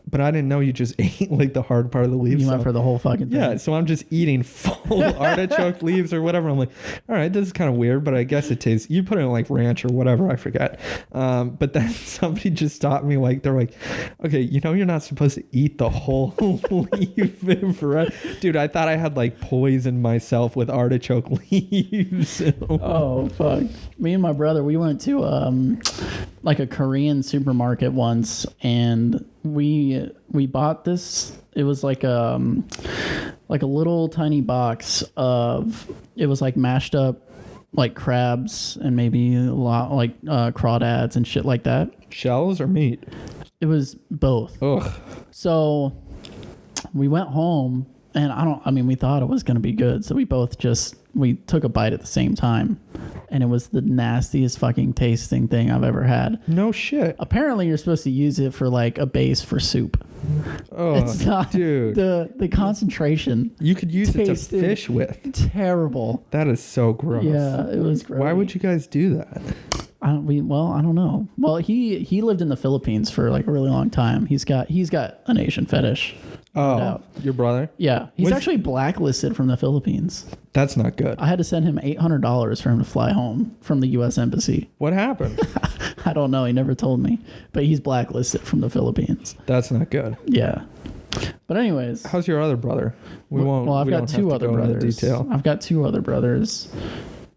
But I didn't know you just ate like the hard part of the leaves. You went for the whole fucking thing. Yeah, so I'm just eating full artichoke leaves or whatever. I'm like, all right, this is kind of weird, but I guess it tastes. You put it in like ranch or whatever, I forget. But then somebody just stopped me. Like they're like, okay, you're not supposed to eat the whole leaf. Dude, I thought I had like poisoned myself with artichoke leaves. Oh fuck! Me and my brother, we went to like a Korean supermarket once, and we bought this. It was like a little tiny box of, it was like mashed up like crabs and maybe a lot like crawdads and shit like that. Shells or meat? It was both. Ugh. So we went home and we thought it was going to be good. So we took a bite at the same time, and it was the nastiest fucking tasting thing I've ever had. No shit. Apparently you're supposed to use it for like a base for soup. Oh, it's not, dude. The concentration. You could use it to fish with. Terrible. That is so gross. Yeah, it was gross. Why would you guys do that? I don't know. Well, he lived in the Philippines for like a really long time. He's got an Asian fetish. Oh, your brother? Yeah, he's actually blacklisted from the Philippines. That's not good. I had to send him $800 for him to fly home from the U.S. Embassy. What happened? I don't know. He never told me, but he's blacklisted from the Philippines. That's not good. Yeah. But anyways, how's your other brother? I've got two other brothers. Detail. I've got two other brothers.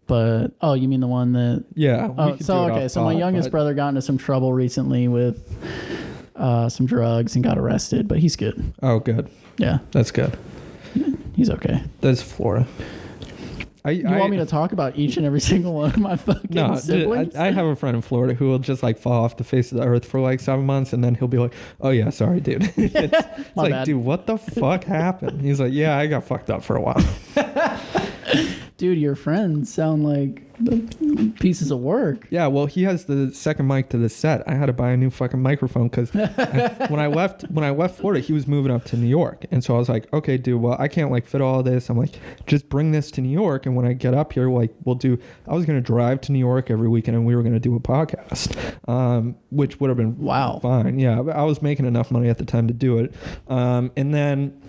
But you mean the one that? Yeah. So my youngest brother got into some trouble recently with some drugs and got arrested, but he's good. Oh, good. Yeah, that's good. He's okay. That's Florida. You want me to talk about each and every single one of my fucking siblings? Dude, I have a friend in Florida who will just like fall off the face of the earth for like 7 months, and then he'll be like, "Oh yeah, sorry, dude." It's like, bad. Dude, what the fuck happened? He's like, "Yeah, I got fucked up for a while." Dude, your friends sound like pieces of work. Yeah, well, he has the second mic to the set. I had to buy a new fucking microphone because when I left Florida, he was moving up to New York, and so I was like, okay, dude, well, I can't like fit all this. I'm like, just bring this to New York, and when I get up here, like, we'll do. I was gonna drive to New York every weekend, and we were gonna do a podcast, which would have been fine. Yeah, I was making enough money at the time to do it, and then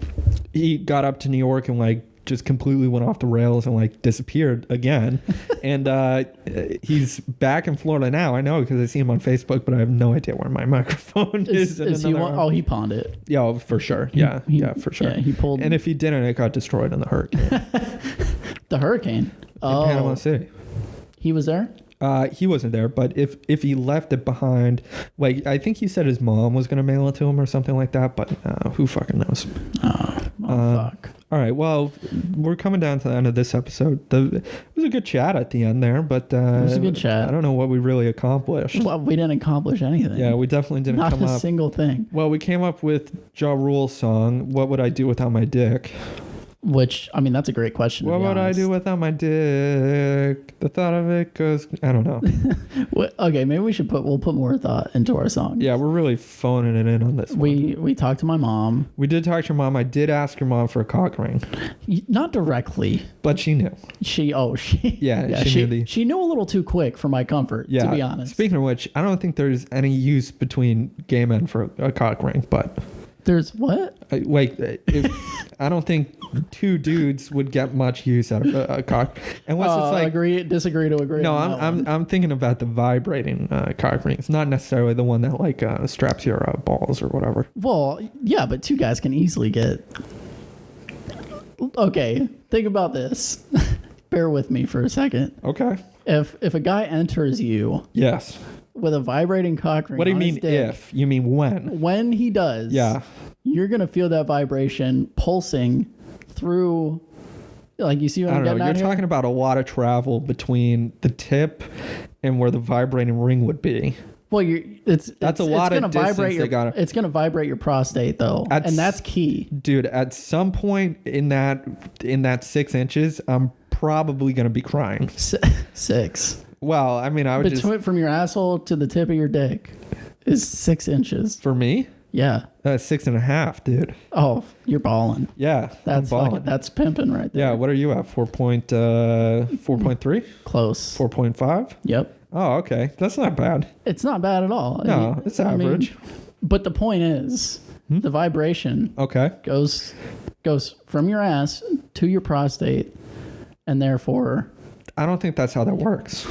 he got up to New York and like just completely went off the rails and like disappeared again. And he's back in Florida now. I know because I see him on Facebook, but I have no idea where my microphone is. He pawned it. Yeah, for sure. For sure. Yeah, he pulled. And if he didn't, it got destroyed in the hurricane. The hurricane? In Panama City. He was there? He wasn't there, but if he left it behind, like I think he said his mom was going to mail it to him or something like that, but who fucking knows? Fuck. All right, well, we're coming down to the end of this episode. It was a good chat at the end there, but it was a good chat. I don't know what we really accomplished. Well, we didn't accomplish anything. Yeah, we definitely didn't come up. Not a up. single thing. Well, we came up with Ja Rule's song, What Would I Do Without My Dick? Which, I mean, that's a great question. What would I do without my dick? The thought of it goes, I don't know. Okay, maybe we'll put more thought into our song. Yeah, we're really phoning it in on this one. We talked to my mom. We did talk to your mom. I did ask your mom for a cock ring. Not directly. But she knew. She She knew a little too quick for my comfort, to be honest. Speaking of which, I don't think there's any use between gay men for a cock ring, but... There's what? I don't think two dudes would get much use out of a cock, unless it's like disagree to agree. No, I'm thinking about the vibrating cock ring. It's not necessarily the one that like straps your balls or whatever. Well, yeah, but two guys can easily get. Okay, think about this. Bear with me for a second. Okay. If a guy enters you, yes, with a vibrating cock ring. What do you mean if? You mean when? When he does. Yeah. You're going to feel that vibration pulsing through, like, you see what I'm getting at? You're talking about a lot of travel between the tip and where the vibrating ring would be. Well, that's a lot of distance It's going to vibrate your prostate, though, and that's key. Dude, at some point in that 6 inches, I'm probably going to be crying. 6. Well, I mean, I would from your asshole to the tip of your dick is 6 inches. For me? Yeah. That's 6.5, dude. Oh, you're balling. Yeah. That's that's pimping right there. Yeah. What are you at? 4.3? Close. 4.5? Yep. Oh, okay. That's not bad. It's not bad at all. No, it's average. But the point is, the vibration goes from your ass to your prostate, and therefore... I don't think that's how that works.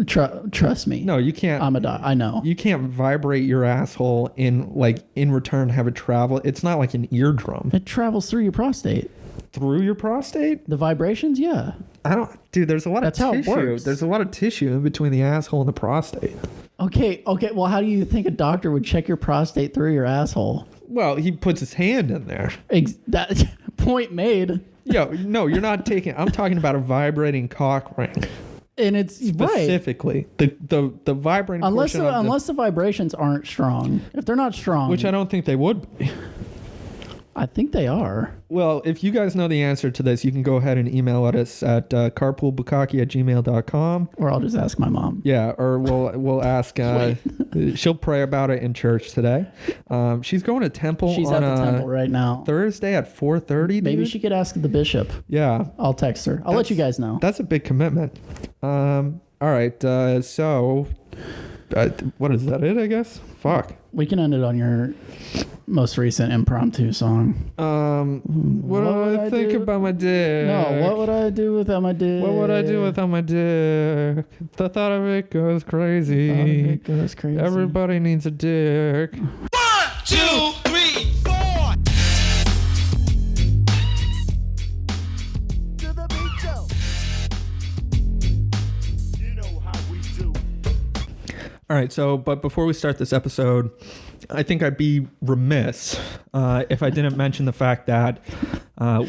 Trust me. No, you can't. I know. You can't vibrate your asshole in return have it travel. It's not like an eardrum. It travels through your prostate. Through your prostate? The vibrations, yeah. Dude, there's a lot of tissue. That's how it works. There's a lot of tissue in between the asshole and the prostate. Okay. Well, how do you think a doctor would check your prostate through your asshole? Well, he puts his hand in there. That point made. No, you're not taking. I'm talking about a vibrating cock ring. And it's specifically right. the vibrating unless the vibrations aren't strong. If they're not strong, which I don't think they would be. I think they are. Well, if you guys know the answer to this, you can go ahead and email us at carpoolbukkake@gmail.com. Or I'll just ask my mom. Yeah, or we'll ask. She'll pray about it in church today. She's going to temple. She's at the temple right now. Thursday at 4:30. Maybe she could ask the bishop. Yeah, I'll text her. I'll let you guys know. That's a big commitment. All right. So, what is that? I guess. Fuck. We can end it on your most recent impromptu song. What do I think about my dick? No, what would I do without my dick? What would I do without my dick? The thought of it goes crazy. Everybody needs a dick. 1, 2, 3, 4. To the beat, Joe. You know how we do. All right, but before we start this episode, I think I'd be remiss if I didn't mention the fact that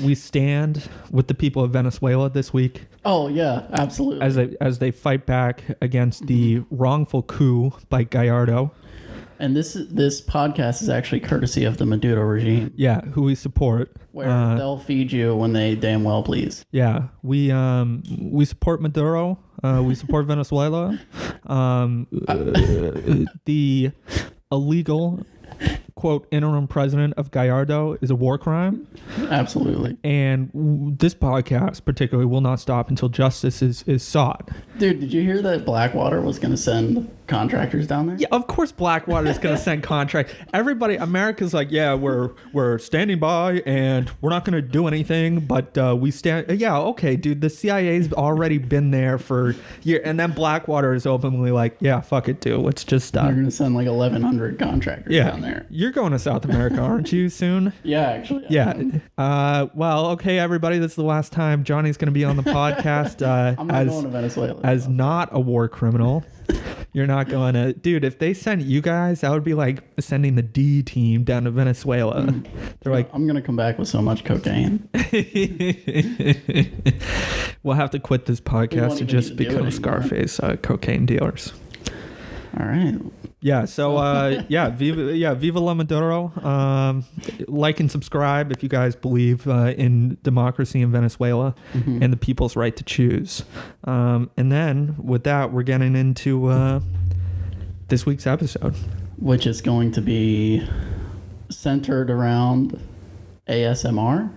we stand with the people of Venezuela this week. Oh yeah, absolutely. As they fight back against the wrongful coup by Gallardo. And this podcast is actually courtesy of the Maduro regime. Yeah, who we support. Where they'll feed you when they damn well please. Yeah, we support Maduro. We support Venezuela. The illegal, quote, interim president of Gallardo is a war crime. Absolutely. And this podcast particularly will not stop until justice is sought. Dude, did you hear that Blackwater was going to send contractors down there? Yeah, of course Blackwater is going to send contract. Everybody, America's like, yeah, we're standing by and we're not going to do anything, but we stand. Yeah, okay, dude, the CIA's already been there for years. And then Blackwater is openly like, yeah, fuck it, dude. Let's just They're going to send like 1,100 contractors down there. You're going to South America, aren't you, soon? Yeah, actually. Yeah. Well, okay, everybody, this is the last time Johnny's going to be on the podcast. I'm not going to Venezuela. As not a war criminal. You're not going to... Dude, if they sent you guys, that would be like sending the D team down to Venezuela. They're like... I'm going to come back with so much cocaine. We'll have to quit this podcast to just become Scarface cocaine dealers. All right. Yeah. So Viva la Maduro. Like and subscribe if you guys believe in democracy in Venezuela and the people's right to choose. And then with that, we're getting into this week's episode, which is going to be centered around ASMR.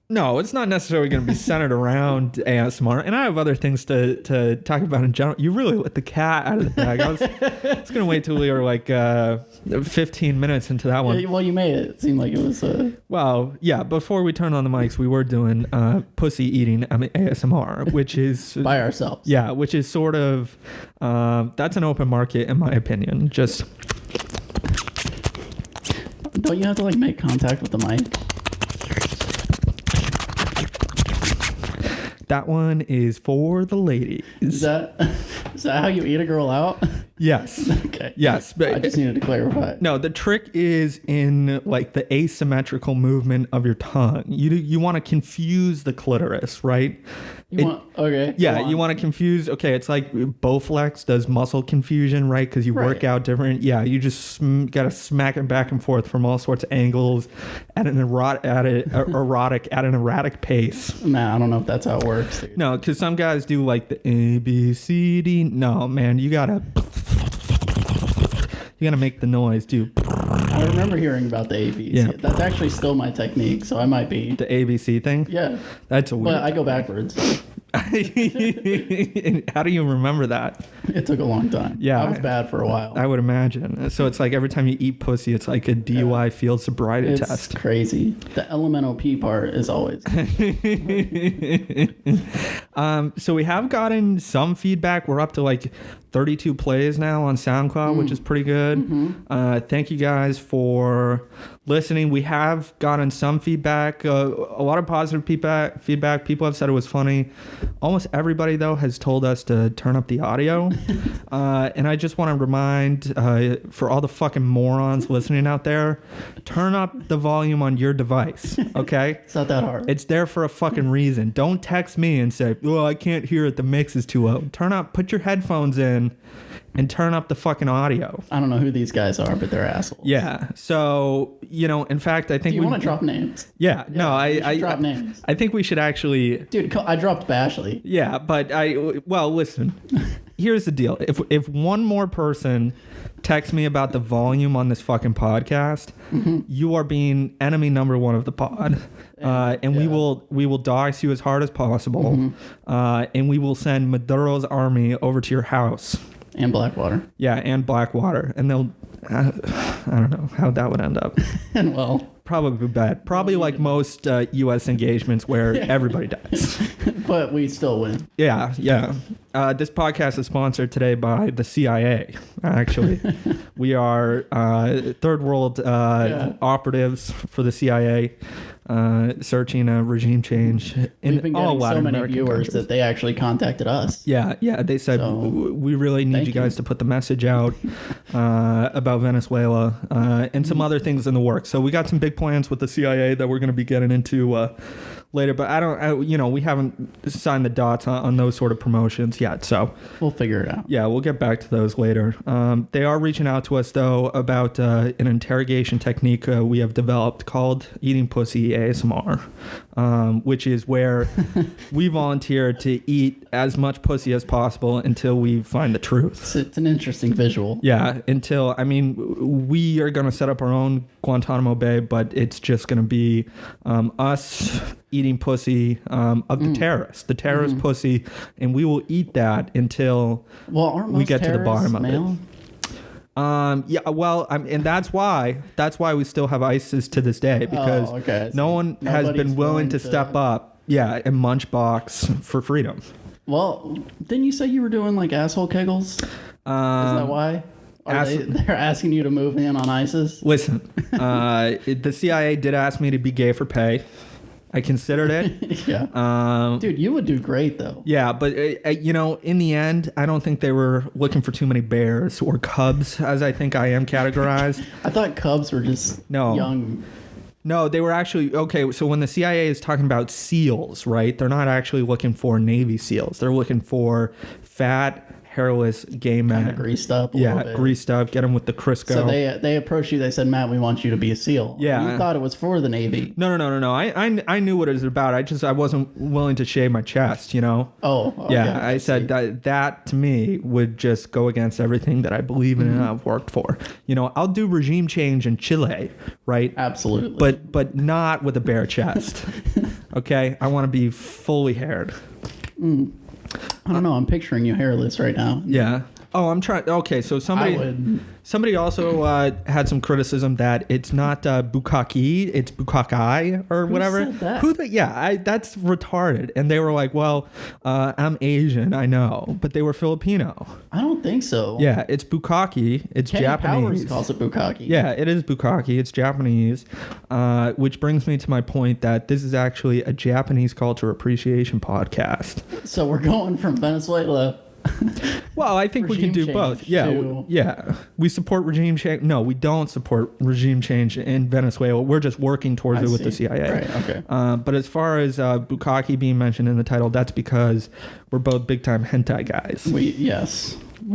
No, it's not necessarily going to be centered around ASMR. And I have other things to talk about in general. You really let the cat out of the bag. I was going to wait till we were like 15 minutes into that one. Yeah, well, you made it seem like it was... Well, yeah, before we turned on the mics, we were doing pussy eating ASMR, which is... by ourselves. Yeah, which is sort of... that's an open market, in my opinion. Just... Don't you have to like make contact with the mic? That one is for the ladies. Is that how you eat a girl out? Yes. Okay. Yes. But I just needed to clarify. No, the trick is in like the asymmetrical movement of your tongue. You want to confuse the clitoris, right? Okay. Yeah, you want to confuse. Okay, it's like Bowflex does muscle confusion, right? Because you work out different. Yeah, you just got to smack it back and forth from all sorts of angles at an erratic pace. Man, I don't know if that's how it works. Dude. No, because some guys do like the A, B, C, D. No, man, you gotta make the noise too. I remember hearing about the ABC. Yeah. That's actually still my technique, so I might be... The ABC thing? Yeah. That's a weird... But I go backwards. How do you remember that? It took a long time. Yeah. I was bad for a while. I would imagine. So it's like every time you eat pussy, it's like a DUI field sobriety test. It's crazy. The elemental P part is always... So we have gotten some feedback. We're up to like 32 plays now on SoundCloud, which is pretty good. Thank you guys for listening. We have gotten some feedback, a lot of positive feedback. People have said it was funny. Almost everybody, though, has told us to turn up the audio. And I just want to remind, for all the fucking morons listening out there, turn up the volume on your device, okay? It's not that hard. It's there for a fucking reason. Don't text me and say, oh, I can't hear it. The mix is too low. Put your headphones in and turn up the fucking audio. I don't know who these guys are, but they're assholes. Yeah. So, in fact, I think Do you want to drop names? Yeah. No, I drop names. I think we should actually... Dude, I dropped Bashley. Yeah, but listen. Here's the deal. If one more person texts me about the volume on this fucking podcast, you are being enemy number one of the pod. And we will dox you as hard as possible. And we will send Maduro's army over to your house. And Blackwater. Yeah, and Blackwater. And they'll... I don't know how that would end up. And well... Probably bad. Probably like most U.S. engagements where everybody dies. But we still win. Yeah. This podcast is sponsored today by the CIA, actually. We are third world operatives for the CIA. Searching a regime change in We've been all getting Latin so many American viewers countries. that they actually contacted us. Yeah. They said, we really need you guys to put the message out about Venezuela and some other things in the works. So we got some big plans with the CIA that we're going to be getting into later. But we haven't signed the dots on those sort of promotions yet. So we'll figure it out. Yeah, we'll get back to those later. They are reaching out to us, though, about an interrogation technique we have developed called Eating Pussy ASMR, which is where we volunteer to eat as much pussy as possible until we find the truth. It's an interesting visual. Yeah, we are going to set up our own Guantanamo Bay, but it's just going to be us eating pussy of the terrorist pussy, and we will eat that until we get to the bottom of it. And that's why we still have ISIS to this day, because no one has been willing to step up, and munch box for freedom. Well, didn't you say you were doing like asshole kegels? Is that why? They're asking you to move in on ISIS? Listen, the CIA did ask me to be gay for pay. I considered it. Yeah. Dude, you would do great, though. Yeah, but, in the end, I don't think they were looking for too many bears or cubs, as I think I am categorized. I thought cubs were just young. No, they were actually... Okay, so when the CIA is talking about SEALs, right, they're not actually looking for Navy SEALs. They're looking for fat, hairless gay men. Kind of greased up a little bit. Greased up. Get them with the Crisco. So they approached you. They said, Matt, we want you to be a SEAL. Yeah. You thought it was for the Navy. No. I knew what it was about. I wasn't willing to shave my chest, you know? Oh. Okay, yeah, I said that to me would just go against everything that I believe in and I've worked for. You know, I'll do regime change in Chile, right? Absolutely. But not with a bare chest. Okay? I want to be fully haired. I don't know. I'm picturing you hairless right now. Yeah. Oh, I'm trying. Okay, so somebody also had some criticism that it's not bukkake, it's bukkake or whatever. Said that? That's retarded. And they were like, well, I'm Asian, I know, but they were Filipino. I don't think so. Yeah, it's bukkake. It's Kenny Japanese. Powers calls it bukkake. Yeah, it is bukkake. It's Japanese, which brings me to my point that this is actually a Japanese culture appreciation podcast. So we're going from Venezuela. Well, I think we can do both. Yeah, we support regime change. No, we don't support regime change in Venezuela. We're just working towards it with the CIA. Right. Okay. But as far as bukkake being mentioned in the title, that's because we're both big time hentai guys. We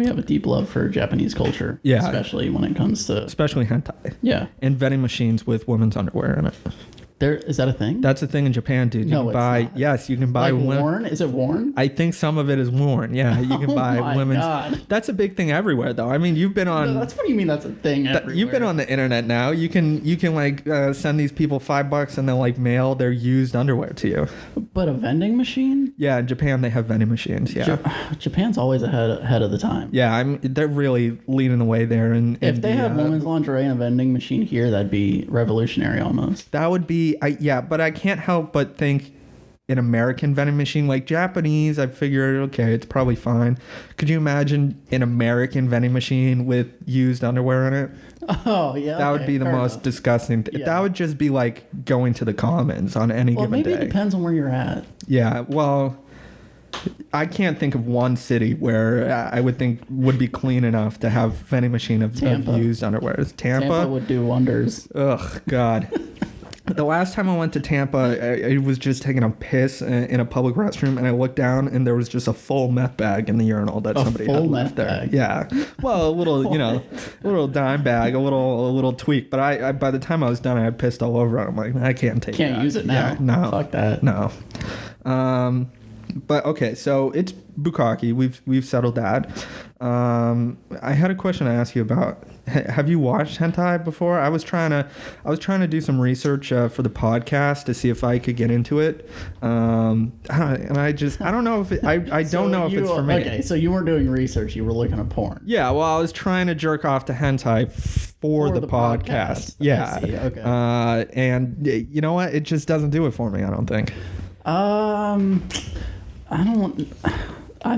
have a deep love for Japanese culture. Yeah. Especially when it comes to hentai. Yeah. And vending machines with women's underwear in it. Is that a thing? That's a thing in Japan, dude. You can buy. Not. Yes, you can buy. Like worn? Is it worn? I think some of it is worn. Yeah, you can buy women's. God. That's a big thing everywhere, though. I mean, you've been on. No, that's what do you mean? That's a thing everywhere. You've been on the internet now. You can like send these people $5 and they'll like mail their used underwear to you. But a vending machine? Yeah, in Japan they have vending machines. Yeah, Japan's always ahead of the time. Yeah, they're really leading the way there. And if they had women's lingerie and a vending machine here, that'd be revolutionary almost. That would be. But I can't help but think an American vending machine, like Japanese, I figured, okay, it's probably fine. Could you imagine an American vending machine with used underwear in it? Oh, yeah. That would be the most disgusting. Yeah. That would just be like going to the Commons on any given day. Well, maybe it depends on where you're at. Yeah, well, I can't think of one city where I would think would be clean enough to have vending machine of used underwear. Tampa would do wonders. Ugh, God. The last time I went to Tampa, I was just taking a piss in a public restroom, and I looked down, and there was just a full meth bag in the urinal that somebody had left there. Bag. Yeah, well, a little, a little dime bag, a little tweak. But I by the time I was done, I had pissed all over it. I'm like, I can't take. Can't use it now. Yeah, no, fuck that. No. But okay, so it's bukkake. We've settled that. I had a question to ask you about. Have you watched hentai before? I was trying to do some research for the podcast to see if I could get into it. I don't know if I don't know if it's for me. Okay, so you weren't doing research. You were looking at porn. Yeah, well, I was trying to jerk off to hentai for the podcast. Yeah. I see. Okay. And you know what? It just doesn't do it for me, I don't think. I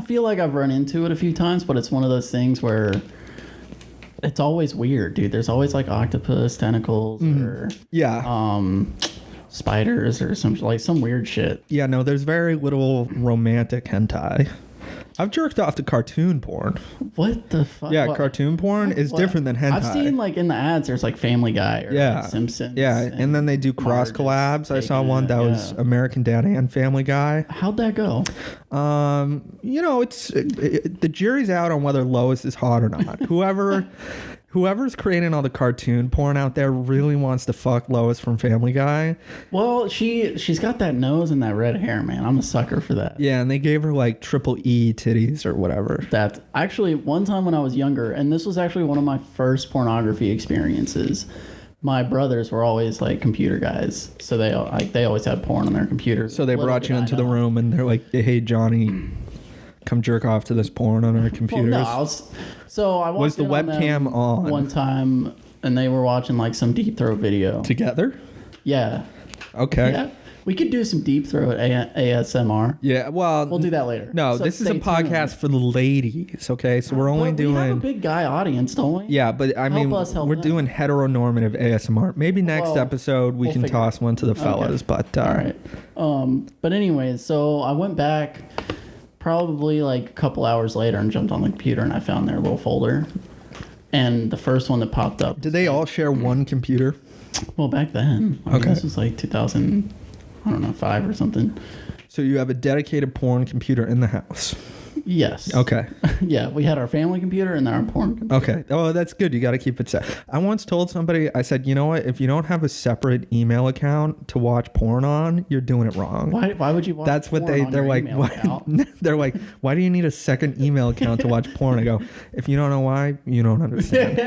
feel like I've run into it a few times, but it's one of those things where it's always weird, dude. There's always like octopus tentacles or spiders or some weird shit. Yeah, no, there's very little romantic hentai. I've jerked off to cartoon porn. What the fuck? Yeah, cartoon porn is different than hentai. I've seen like in the ads, there's like Family Guy or like Simpsons. Yeah, and then they do cross collabs. I saw one that was American Dad and Family Guy. How'd that go? It's the jury's out on whether Lois is hot or not. Whoever's creating all the cartoon porn out there really wants to fuck Lois from Family Guy. Well, she's got that nose and that red hair, man. I'm a sucker for that. Yeah, and they gave her like triple E titties or whatever. That actually one time when I was younger, and this was actually one of my first pornography experiences. My brothers were always like computer guys, so they always had porn on their computers. So they brought you into the room and they're like, "Hey, Johnny, come jerk off to this porn on our computers." Well, no, I watched the webcam on one time, and they were watching like some deep throat video together. Yeah. Okay. Yeah. We could do some deep throat ASMR. Yeah, well, we'll do that later. No, so this is a podcast for the ladies. Okay, so we're only doing. We have a big guy audience, don't we? Yeah, but I mean, we're doing heteronormative ASMR. Maybe next episode we'll can toss one to the fellas. Okay. But all right. But anyways, so I went back probably like a couple hours later and jumped on the computer and I found their little folder, and the first one that popped up. Did they all share one computer? Well, back then. I mean, this was like 2000. I don't know, 5 or something. So you have a dedicated porn computer in the house. Yes. Okay. Yeah, we had our family computer and then our porn computer. Okay. Oh, that's good. You got to keep it set. I once told somebody, I said, you know what? If you don't have a separate email account to watch porn on, you're doing it wrong. Why would you watch That's what porn on they're your like. email Why, account? they're like, why do you need a second email account to watch porn? I go, if you don't know why, you don't understand.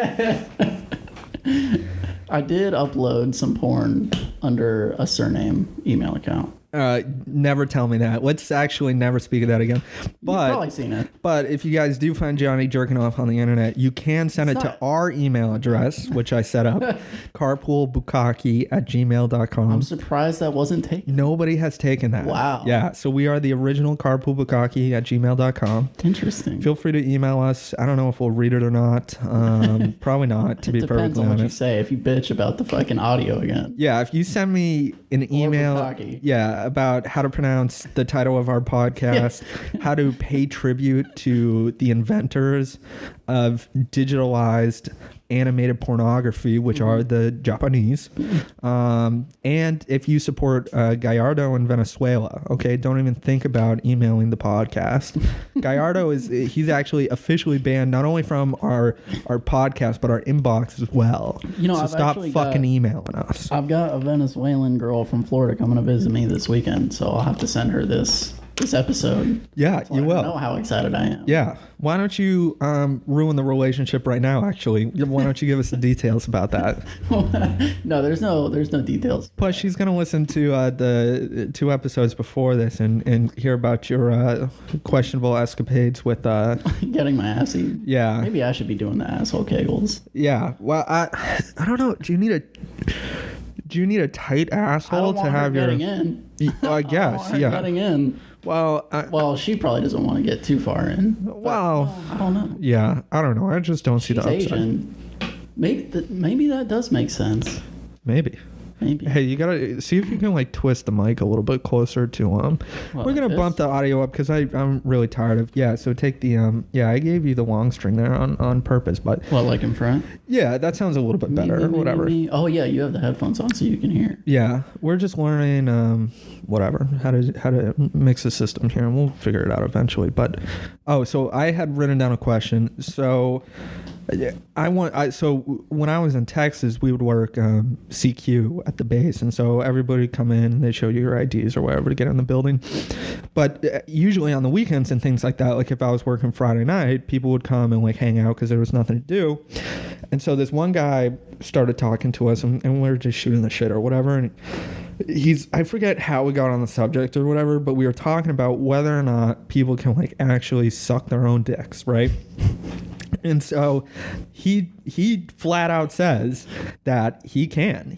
I did upload some porn under a surname email account. Never tell me that. Let's actually never speak of that again. But You've probably seen it. But if you guys do find Johnny jerking off on the internet, you can send it to our email address, which I set up, carpoolbukkake@gmail.com. I'm surprised that wasn't taken. Nobody has taken that. Wow. Yeah. So we are the original carpoolbukkake@gmail.com. Interesting. Feel free to email us. I don't know if we'll read it or not. Probably not, to be It depends perfectly on what you honest. say. If you bitch about the fucking audio again. Yeah, if you send me an email, Bukkake. about how to pronounce the title of our podcast, how to pay tribute to the inventors of digitalized animated pornography, which are the Japanese, and if you support Gallardo in Venezuela, okay, don't even think about emailing the podcast. Gallardo he's actually officially banned not only from our podcast but our inbox as well. You know, so I've stop actually fucking emailing us. I've got a Venezuelan girl from Florida coming to visit me this weekend, so I'll have to send her this episode. Yeah, you will. I know how excited I am. Yeah. Why don't you ruin the relationship right now, actually? Why don't you give us the details about that? No, there's no details. Plus, she's going to listen to the 2 episodes before this and hear about your questionable escapades with... Getting my ass eaten. Yeah. Maybe I should be doing the asshole kegels. Yeah. Well, I don't know. Do you need a tight asshole to have your... getting in. I guess, I yeah. Getting in. Well, She probably doesn't want to get too far in. Well, I don't know. yeah, I don't know. I just don't see She's the upside. Asian. Maybe that does make sense. Maybe. Maybe. Hey, you gotta see if you can like twist the mic a little bit closer to Well, we're gonna like bump this? the audio up because I'm really tired of so take the I gave you the long string there on purpose, but What, like in front? yeah, that sounds a little bit better or whatever. Oh yeah, you have the headphones on so you can hear. Yeah, we're just learning whatever how to mix the system here, and we'll figure it out eventually. But so I had written down a question. So so when I was in Texas, we would work CQ at the base, and so everybody would come in and they show you your IDs or whatever to get in the building. But usually on the weekends and things like that, like if I was working Friday night, people would come and like hang out because there was nothing to do. And so this one guy started talking to us, and we were just shooting the shit or whatever, and I forget how we got on the subject or whatever, but we were talking about whether or not people can like actually suck their own dicks, right? And so he flat out says that he can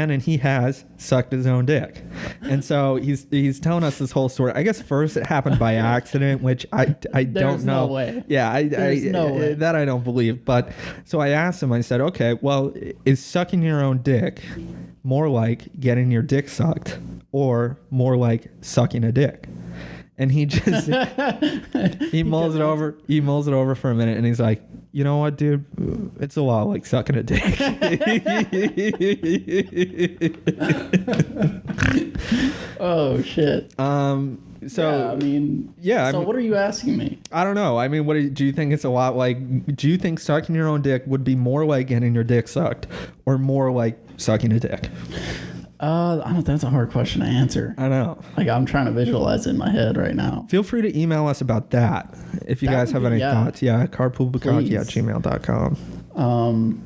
and he has sucked his own dick. And so he's telling us this whole story. I guess first it happened by accident, which I don't There's know. no way. Yeah, There's no way. that I don't believe. But so I asked him, I said, okay, well, is sucking your own dick more like getting your dick sucked or more like sucking a dick? And he just he mulls it over for a minute, and he's like, you know what, dude, it's a lot like sucking a dick. Oh shit. So yeah, I mean, yeah. So what are you asking me? I don't know. I mean, do you think it's a lot like? Do you think sucking your own dick would be more like getting your dick sucked, or more like sucking a dick? I don't. That's a hard question to answer. I know. Like I'm trying to visualize it in my head right now. Feel free to email us about that if you guys have any thoughts. Yeah, carpoolbukkake@gmail.com.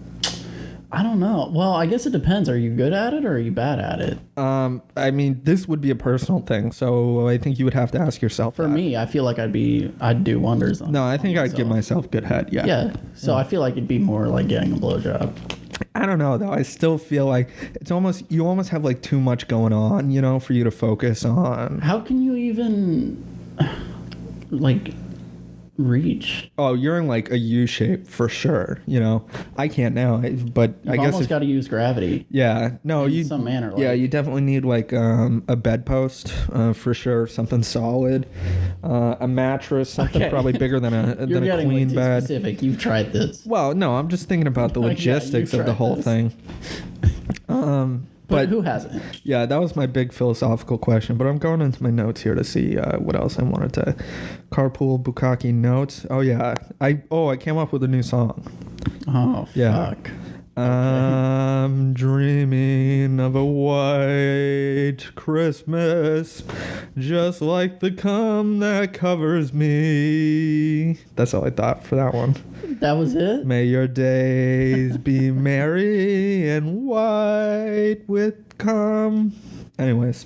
I don't know. Well, I guess it depends. Are you good at it or are you bad at it? I mean, this would be a personal thing, so I think you would have to ask yourself. For me, I feel like I'd do wonders on. No, I think I'd myself. give myself good head. Yeah. Yeah. So I feel like it'd be more like getting a blowjob. I don't know though. I still feel like you almost have like too much going on, for you to focus on. How can you even like reach? Oh, you're in like a U shape for sure. I can't now, but You've I guess almost got to use gravity. Yeah, no, in some manner. Yeah, you definitely need like a bedpost for sure, something solid, a mattress, something probably bigger than a You're than a getting queen way too bed. specific. You've tried this. Well, no, I'm just thinking about the Yeah, logistics you of the tried whole this. thing. But who hasn't? Yeah, that was my big philosophical question. But I'm going into my notes here to see what else I wanted to. Carpool Bukkake notes. Oh yeah, I came up with a new song. Oh Yeah. fuck. I'm dreaming of a white Christmas, just like the cum that covers me. That's all I thought for that one. That was it? May your days be merry and white with cum. Anyways,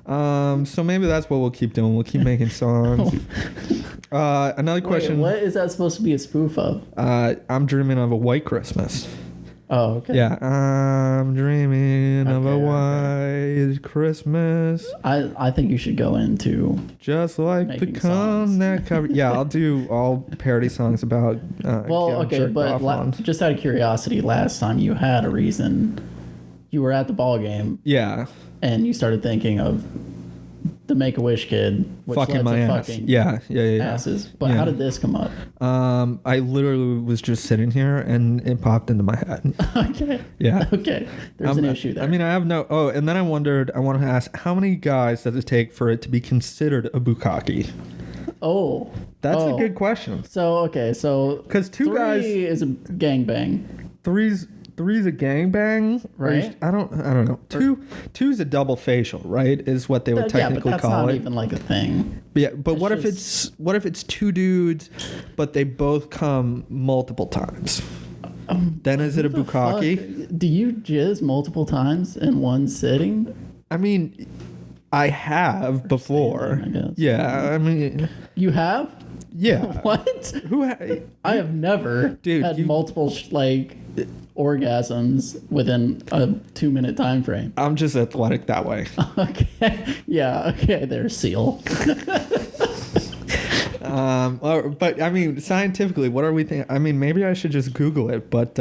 so maybe that's what we'll keep doing. We'll keep making songs. Another question. Wait, what is that supposed to be a spoof of? I'm dreaming of a white Christmas. Oh, okay. Yeah, I'm dreaming of a white Christmas. I think you should go into just like the making cum songs. that cover. Yeah, I'll do all parody songs about. well, getting okay, jerked but off on. just out of curiosity, last time you had a reason, you were at the ball game Yeah, and you started thinking of the Make-A-Wish kid, which fucking led my to ass. fucking Yeah. asses. But Yeah. how did this come up? I literally was just sitting here and it popped into my head. Okay. Yeah. Okay. There's an issue there. I mean, I have no. Oh, and then I wanted to ask, how many guys does it take for it to be considered a bukkake? oh. That's Oh. a good question. So, okay. So, 'Cause two three guys- is a gangbang. Three's a gangbang, Right. I don't know. Two's a double facial, right? Is what they would Yeah, but technically that's call not it. even like a thing. Yeah, but It's what if just- it's two dudes, but they both come multiple times? Then is it a What the bukkake? fuck? Do you jizz multiple times in one sitting? I mean, I have before. I guess. Yeah, I mean, You have? yeah. What? I have never Dude, had you- multiple orgasms within a 2-minute time frame. I'm just athletic that way. Okay. Yeah. Okay. There's Seal. But I mean, scientifically, what are we thinking? I mean, maybe I should just Google it. But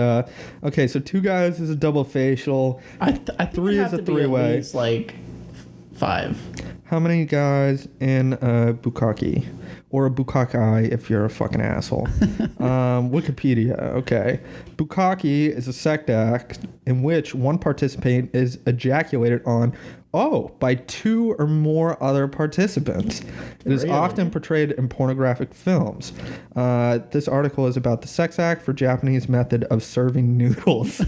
okay, so two guys is a double facial. I think Three it'd is have a to be at three-way. least like 5. How many guys in a bukkake? Or a bukkake if you're a fucking asshole. Wikipedia, okay. Bukkake is a sex act in which one participant is ejaculated on, by 2 or more other participants. It is Really? often portrayed in pornographic films. This article is about the sex act for Japanese method of serving noodles.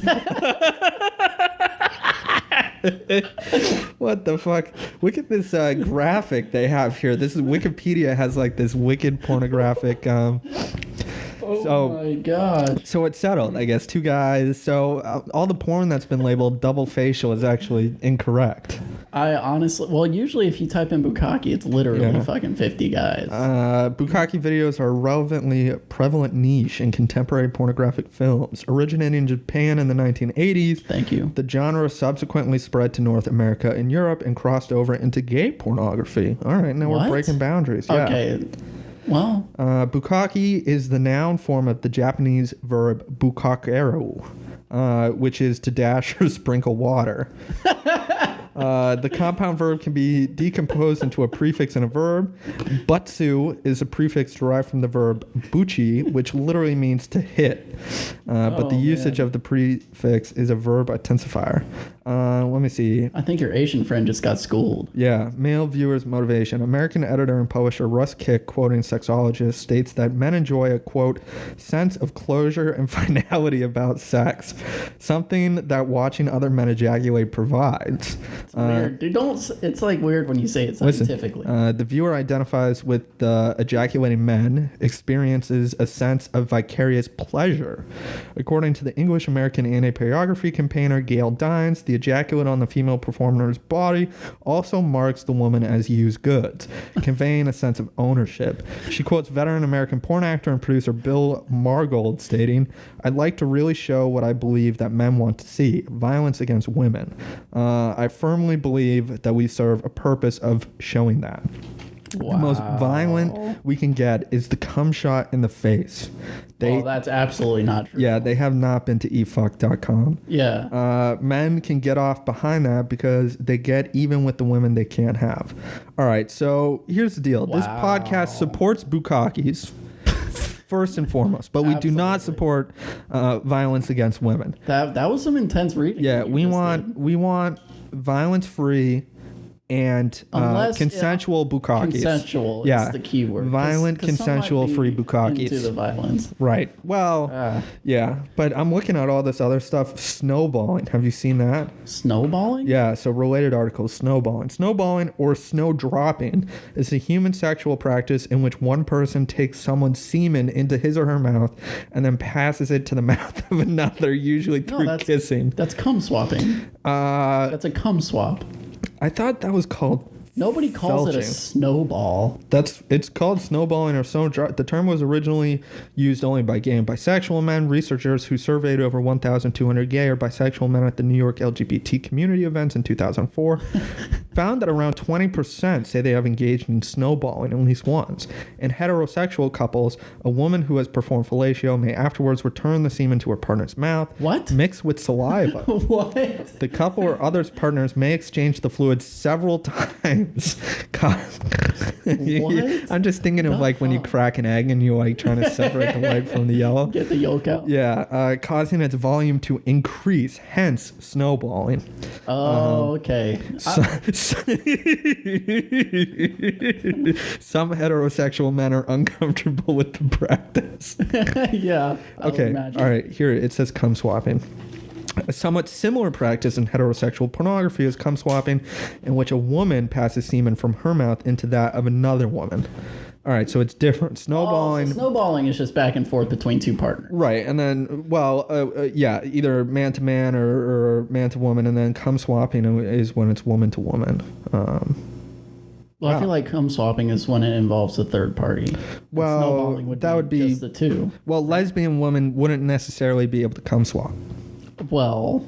What the fuck? Look at this graphic they have here. This is Wikipedia has like this wicked pornographic. Oh my god. So it's settled, I guess. 2 guys. So all the porn that's been labeled double facial is actually incorrect. I honestly, usually if you type in bukkake, it's literally fucking 50 guys. Bukkake videos are a relevantly prevalent niche in contemporary pornographic films. Originating in Japan in the 1980s, Thank you. the genre subsequently spread to North America and Europe and crossed over into gay pornography. All right, now What? we're breaking boundaries. Yeah. Okay. Well, Bukkake is the noun form of the Japanese verb bukkakeru, which is to dash or sprinkle water. The compound verb can be decomposed into a prefix and a verb. Butsu is a prefix derived from the verb buchi, which literally means to hit. But the usage of the prefix is a verb intensifier. Let me see. I think your Asian friend just got schooled. Yeah, male viewers' motivation. American editor and publisher Russ Kick, quoting sexologist, states that men enjoy a, quote, sense of closure and finality about sex, something that watching other men ejaculate provides. It's weird. Dude, it's like weird when you say it scientifically. The viewer identifies with the ejaculating men, experiences a sense of vicarious pleasure. According to the English American anti-pornography campaigner Gail Dines, the ejaculate on the female performer's body also marks the woman as used goods, conveying a sense of ownership. She quotes veteran American porn actor and producer Bill Margold, stating, "I'd like to really show what I believe that men want to see, violence against women. I firmly believe that we serve a purpose of showing that." Wow. The most violent we can get is the cum shot in the face. That's absolutely not true. Yeah, they have not been to efuck.com. Yeah. Men can get off behind that because they get even with the women they can't have. All right, so here's the deal. This Wow. podcast supports bukkakes. first and foremost. But we do not support violence against women. That was some intense reading. Yeah, we want violence-free and consensual bukkakes. Consensual is the key word. Violent, consensual, free bukkakes. Into the violence. Right. Well, yeah. But I'm looking at all this other stuff. Snowballing. Have you seen that? Snowballing? Yeah. So related articles. Snowballing. Snowballing or snow dropping is a human sexual practice in which one person takes someone's semen into his or her mouth and then passes it to the mouth of another, usually through kissing. That's cum swapping. That's a cum swap. I thought that was called Nobody calls it a snowball. It's called snowballing or snow drop. The term was originally used only by gay and bisexual men. Researchers who surveyed over 1,200 gay or bisexual men at the New York LGBT community events in 2004 found that around 20% say they have engaged in snowballing at least once. In heterosexual couples, a woman who has performed fellatio may afterwards return the semen to her partner's mouth. What? Mixed with saliva. What? The couple or other partners may exchange the fluid several times. What? I'm just thinking of like when you crack an egg and you like trying to separate the white from the yellow. Get the yolk out. Yeah, causing its volume to increase, hence snowballing. Oh, okay. Some some heterosexual men are uncomfortable with the practice. Yeah. Okay. All right. Here it says cum swapping. A somewhat similar practice in heterosexual pornography is cum swapping, in which a woman passes semen from her mouth into that of another woman. All right, so it's different. Snowballing. So snowballing is just back and forth between two partners. Right, and then, yeah, either man to man or man to woman, and then cum swapping is when it's woman to woman. Well, I feel like cum swapping is when it involves a third party. Well, that would be just the two. Well, lesbian women wouldn't necessarily be able to cum swap. Well,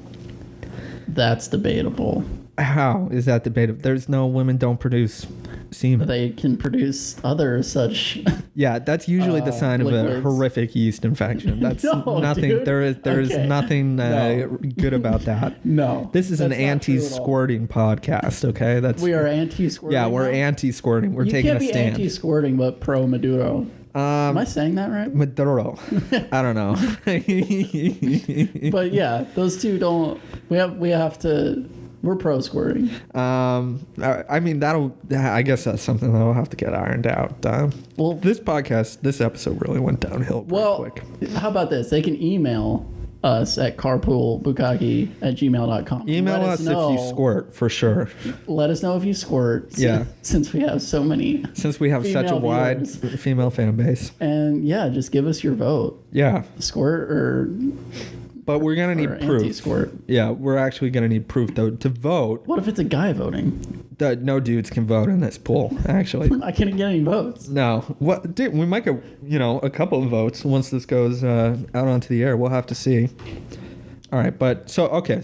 that's debatable. How is that debatable? There's no women don't produce semen. They can produce other such. Yeah, that's usually the sign liquids. of a horrific yeast infection. That's No, nothing. dude. There is Okay. nothing No. good about that. No. This is an that's not true at all. anti-squirting podcast. Okay, that's We are anti-squirting. yeah, we're now? anti-squirting. We're You taking can't a be stand. anti-squirting, but pro Maduro. Am I saying that right? Maduro. I don't know. But yeah, those two don't. We have to. We're pro squirting. I mean, I guess that's something that'll have to get ironed out. Well, this episode really went downhill real quick. How about this? They can email us at carpoolbukkake@gmail.com. Email us if you squirt, for sure. Let us know if you squirt. Yeah. Since we have so many. Since we have such a female wide viewers. female fan base. And yeah, just give us your vote. Yeah. Squirt or But we're going to need proof. anti-squirt. Yeah, we're actually going to need proof, though. To vote, What if it's a guy voting? no dudes can vote in this poll, actually. I can't get any votes. No. What? Dude, we might get, a couple of votes once this goes out onto the air. We'll have to see. All right, okay,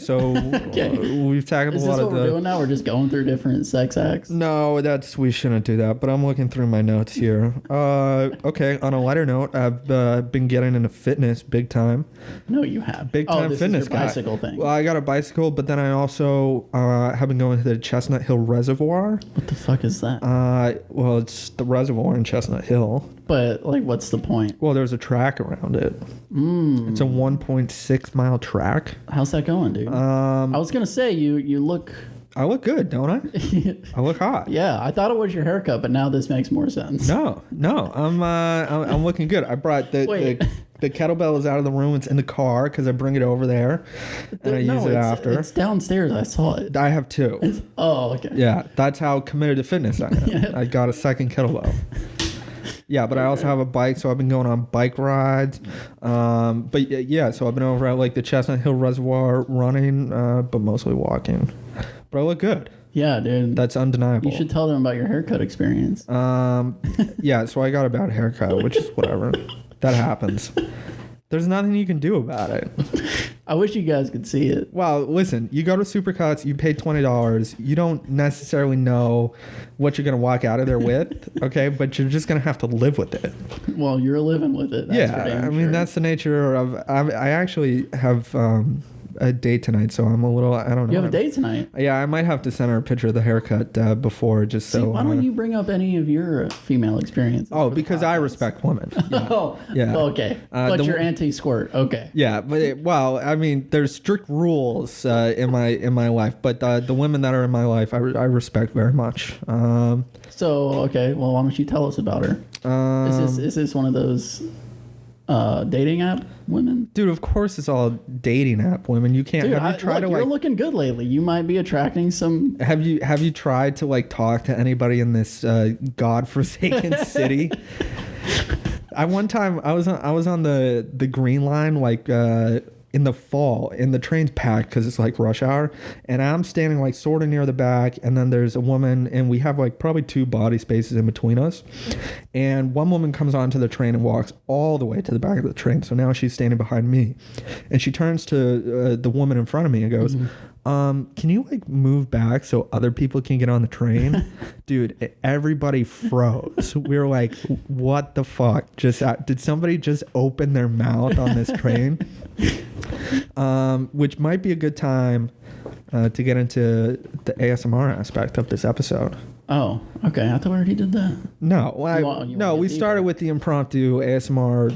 we've tackled Is a this lot what of we're doing now? We're just going through different sex acts? No, we shouldn't do that, but I'm looking through my notes here. Okay, on a lighter note, I've been getting into fitness big time. No, you have. Big time this fitness is your guy. bicycle thing. Well, I got a bicycle, but then I also have been going to the Chestnut Hill Reservoir. What the fuck is that? Well, it's the reservoir in Chestnut Hill. But like, what's the point? Well, there's a track around it. It's a 1.6 mile track. How's that going, dude? I was gonna say you look. I look good, don't I? I look hot. Yeah, I thought it was your haircut, but now this makes more sense. No, I'm looking good. I brought Wait. the kettlebell is out of the room. It's in the car because I bring it over there and I use it after. It's downstairs. I saw it. I have two. Oh, okay. Yeah, that's how committed to fitness I am. I got a second kettlebell. Yeah, but I also have a bike, so I've been going on bike rides. But yeah, so I've been over at like the Chestnut Hill Reservoir running, but mostly walking. But I look good. Yeah, dude. That's undeniable. You should tell them about your haircut experience. Yeah, so I got a bad haircut, which is whatever. That happens. There's nothing you can do about it. I wish you guys could see it. Well, listen, you go to Supercuts, you pay $20. You don't necessarily know what you're going to walk out of there with, okay? But you're just going to have to live with it. Well, you're living with it. That's for damn I mean, sure. that's the nature of... I actually have a date tonight, so I'm a little. I don't know. You have a date tonight? Yeah, I might have to send her a picture of the haircut before, just See, so. why don't you bring up any of your female experiences? Oh, because I respect women. Yeah. Oh, yeah. Okay. But you're anti-squirt. Okay. Yeah, but well, I mean, there's strict rules in my life, but the women that are in my life, I respect very much. So okay, well, why don't you tell us about her? Is this one of those dating app women? Dude, of course it's all dating app women. You can't. Dude, have you tried to you're like? looking good lately. You might be attracting some. Have you tried to like talk to anybody in this godforsaken city? One time I was on the Green Line like in the fall, and the train's packed because it's like rush hour, and I'm standing like sort of near the back, and then there's a woman, and we have like probably 2 body spaces in between us, and one woman comes onto the train and walks all the way to the back of the train, so now she's standing behind me, and she turns to the woman in front of me and goes, can you like move back so other people can get on the train? Dude, everybody froze. We were like, what the fuck? Did somebody just open their mouth on this train? Which might be a good time to get into the ASMR aspect of this episode. Oh, okay. I thought we already did that. No, we started deeper? with the impromptu ASMR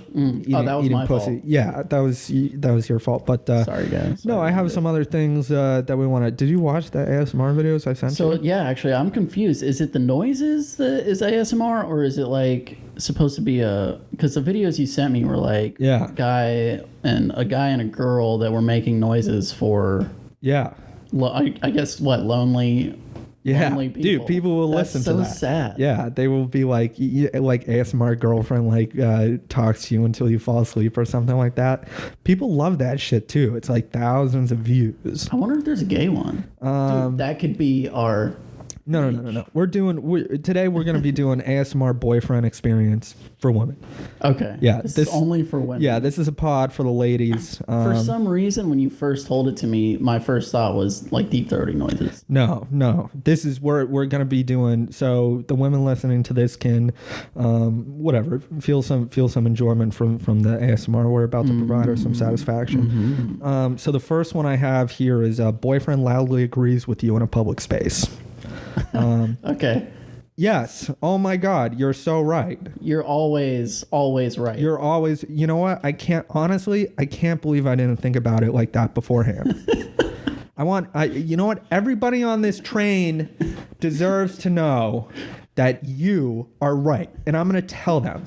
eating my pussy. fault. Yeah, that was your fault. But sorry, guys. No, I have some other things that we want to. Did you watch the ASMR videos I sent you? So yeah, actually, I'm confused. Is it the noises that is ASMR, or is it like supposed to be because the videos you sent me were like a guy and a girl that were making noises for I guess lonely. Yeah, lonely people. Dude, people will listen to that. That's so sad. Yeah, they will be like ASMR girlfriend talks to you until you fall asleep or something like that. People love that shit too. It's like thousands of views. I wonder if there's a gay one. Dude, that could be our. No. Today we're going to be doing ASMR boyfriend experience for women. Okay. Yeah. This is only for women. Yeah, this is a pod for the ladies. For some reason, when you first told it to me, my first thought was like deep throating noises. No. This is where we're going to be doing. So the women listening to this can, feel some enjoyment from the ASMR we're about to provide, or some satisfaction. So the first one I have here is boyfriend loudly agrees with you in a public space. Okay. Yes. Oh my God. You're so right. You're always right. You're always, you know what? I can't believe I didn't think about it like that beforehand. You know what? Everybody on this train deserves to know that you are right. And I'm going to tell them,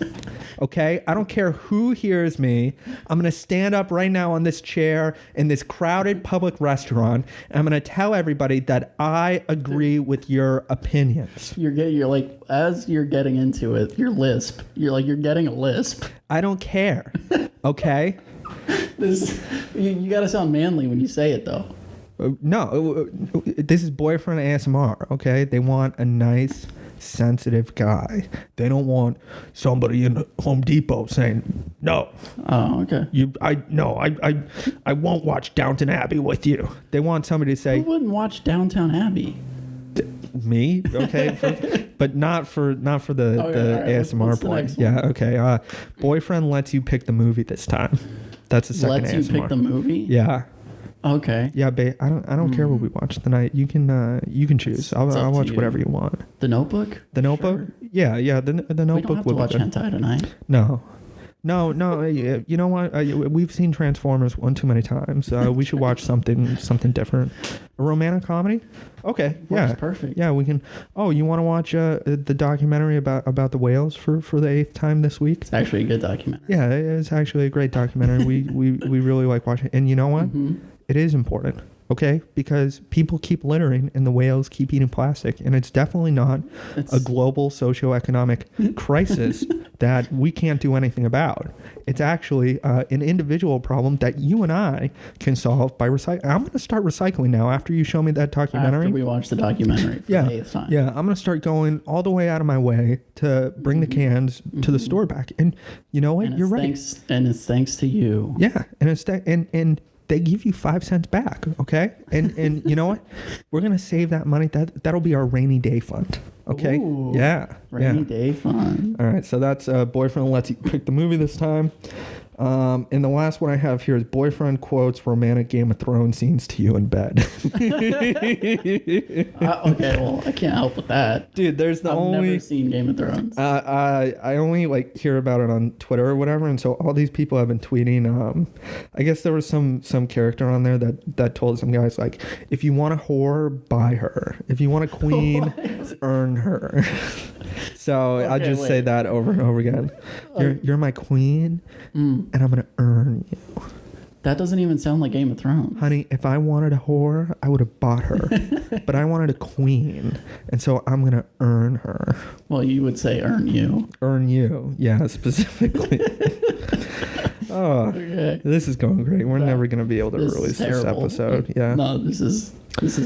okay? I don't care who hears me. I'm going to stand up right now on this chair in this crowded public restaurant, and I'm going to tell everybody that I agree with your opinions. You're like, as you're getting into it, your lisp. You're getting a lisp. I don't care, okay? You got to sound manly when you say it, though. No, this is boyfriend ASMR, okay? They want a nice, sensitive guy. They don't want somebody in Home Depot saying, no. Oh, okay. I won't watch Downton Abbey with you. They want somebody to say, who wouldn't watch Downtown Abbey? Me, okay, but not for the right. ASMR point. Yeah, okay. Boyfriend lets you pick the movie this time. That's the second ASMR. Lets you pick the movie? Yeah. Okay. Yeah, babe. I don't care what we watch tonight. You can choose. I'll watch whatever you want. The Notebook. The Notebook. Sure. Yeah. The Notebook. We don't have to watch hentai tonight. No. You know what? We've seen Transformers one too many times. We should watch something different. A romantic comedy. Okay. Yeah. Works perfect. Yeah, we can. Oh, you want to watch the documentary about the whales for the 8th time this week? It's actually a good documentary. Yeah, it's actually a great documentary. we really like watching it. And you know what? Mm-hmm. It is important, okay? Because people keep littering and the whales keep eating plastic. And it's definitely not a global socioeconomic crisis that we can't do anything about. It's actually an individual problem that you and I can solve by recycling. I'm going to start recycling now after you show me that documentary. After we watch the documentary for the 8th time. Yeah, I'm going to start going all the way out of my way to bring the cans to the store back. And you know what? You're right. And it's thanks to you. Yeah, and they give you 5 cents back, okay? And you know what? We're gonna save that money. That'll be our rainy day fund, okay? Ooh, rainy day fund. All right, so that's boyfriend lets you pick the movie this time. And the last one I have here is boyfriend quotes romantic Game of Thrones scenes to you in bed. Okay, well, I can't help with that. Dude, there's the I've only... never seen Game of Thrones. I only like hear about it on Twitter or whatever, and so all these people have been tweeting. I guess there was some character on there that told some guys like, if you want a whore, buy her. If you want a queen, earn her. So I'll just say that over and over again. You're my queen, and I'm gonna earn you. That doesn't even sound like Game of Thrones. Honey, if I wanted a whore, I would have bought her. But I wanted a queen, and so I'm going to earn her. Well, you would say earn you. Earn you. Yeah, specifically. Oh, okay. This is going great. We're never going to be able to release this episode. Yeah. No, this is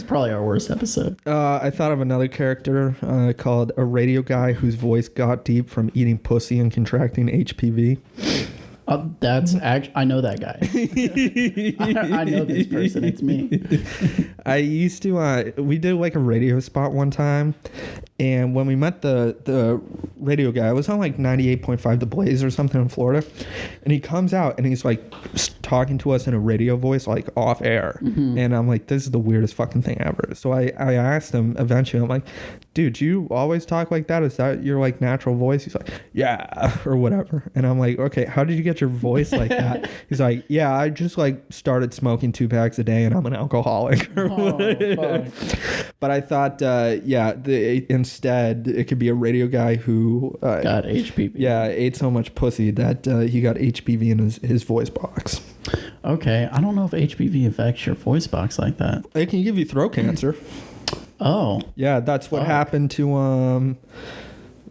probably our worst episode. I thought of another character called a radio guy whose voice got deep from eating pussy and contracting HPV. That's actually, I know that guy. I know this person. It's me. I used to, we did like a radio spot one time. And when we met the radio guy, I was on like 98.5 The Blaze or something in Florida. And he comes out and he's like talking to us in a radio voice, like off air. Mm-hmm. And I'm like, this is the weirdest fucking thing ever. So I asked him eventually, I'm like, dude, do you always talk like that? Is that your like natural voice? He's like, yeah, or whatever. And I'm like, okay, how did you get your voice like that? He's like, yeah, I just like started smoking 2 packs a day and I'm an alcoholic. But I thought, instead it could be a radio guy who got HPV. Yeah, ate so much pussy that he got HPV in his voice box. Okay, I don't know if HPV affects your voice box like that. It can give you throat cancer. Oh. Yeah, that's what happened to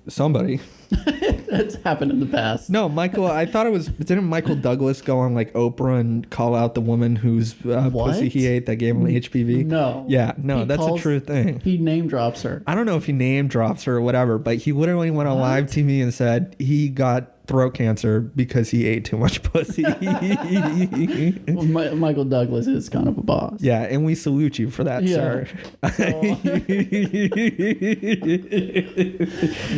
somebody. That's happened in the past. No, Michael, I thought it was... Didn't Michael Douglas go on like Oprah and call out the woman whose pussy he ate that gave him HPV? No. Yeah, no, that's a true thing. He name drops her. I don't know if he name drops her or whatever, but he literally went on live TV and said he got throat cancer because he ate too much pussy. Well, Michael Douglas is kind of a boss. Yeah, and we salute you for that, sir.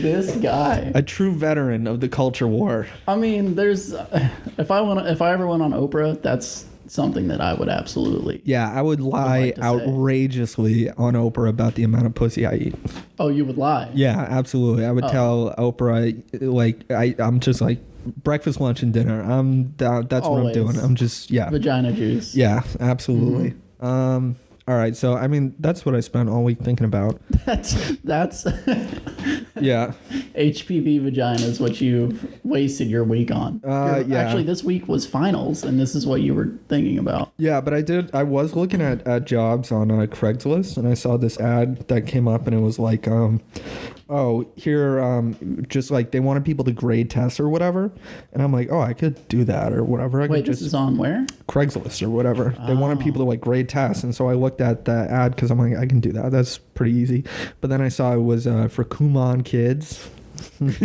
This guy, a true veteran of the culture war. I mean, there's if I ever went on Oprah, that's something that I would absolutely. Yeah, I would lie outrageously on Oprah about the amount of pussy I eat. Oh, you would lie? Yeah, absolutely. I would tell Oprah, like, I'm just like, breakfast, lunch, and dinner. That's what I'm doing. I'm just, vagina juice. Yeah, absolutely. Mm-hmm. All right, so I mean that's what I spent all week thinking about. That's yeah. HPV vagina is what you've wasted your week on. Actually, this week was finals, and this is what you were thinking about. Yeah, but I was looking at jobs on Craigslist, and I saw this ad that came up, and it was like, just like they wanted people to grade tests or whatever, and I'm like, I could do that or whatever. This is on where? Craigslist or whatever. They wanted people to like grade tests, and so I looked at the ad because I'm like, I can do that. That's pretty easy. But then I saw it was for Kumon kids. And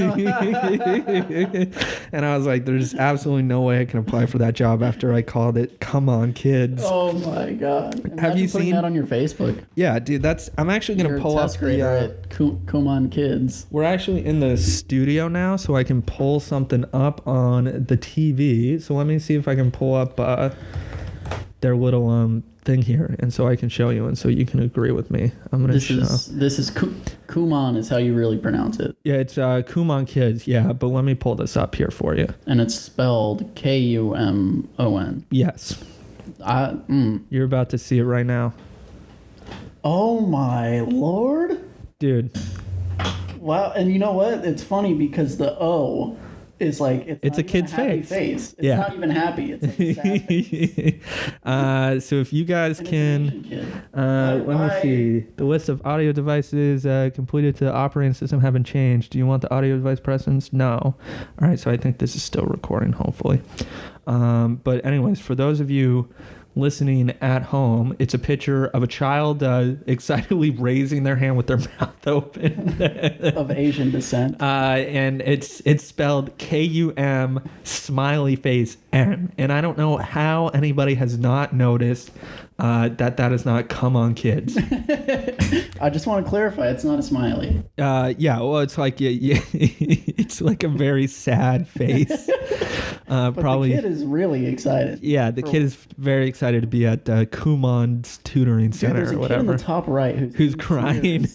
I was like, there's absolutely no way I can apply for that job after I called it Come On Kids. Oh my god. Imagine have you putting seen that on your Facebook? Yeah, dude, I'm actually going to pull up at Come On Kids. We're actually in the studio now, so I can pull something up on the TV. So let me see if I can pull up their little thing here, and so I can show you, and so you can agree with me. I'm gonna show. This is Kumon is how you really pronounce it. Yeah, it's Kumon Kids. Yeah, but let me pull this up here for you. And it's spelled Kumon. Yes. You're about to see it right now. Oh my lord, dude. Wow, and you know what? It's funny because the O is like it's a kid's face. It's not even happy. It's like a sad face. So if you guys can, let me see. The list of audio devices completed to the operating system haven't changed. Do you want the audio device presence? No. All right. So I think this is still recording, hopefully. But anyways, for those of you listening at home, it's a picture of a child excitedly raising their hand with their mouth open of Asian descent, and it's spelled KUM smiley face 10. And I don't know how anybody has not noticed that is not come on kids. I just want to clarify, it's not a smiley. Yeah, well, it's like it's like a very sad face. But probably the kid is really excited. Yeah, the kid is very excited to be at Kumon's tutoring center There's a or whatever. kid in the top right who's crying.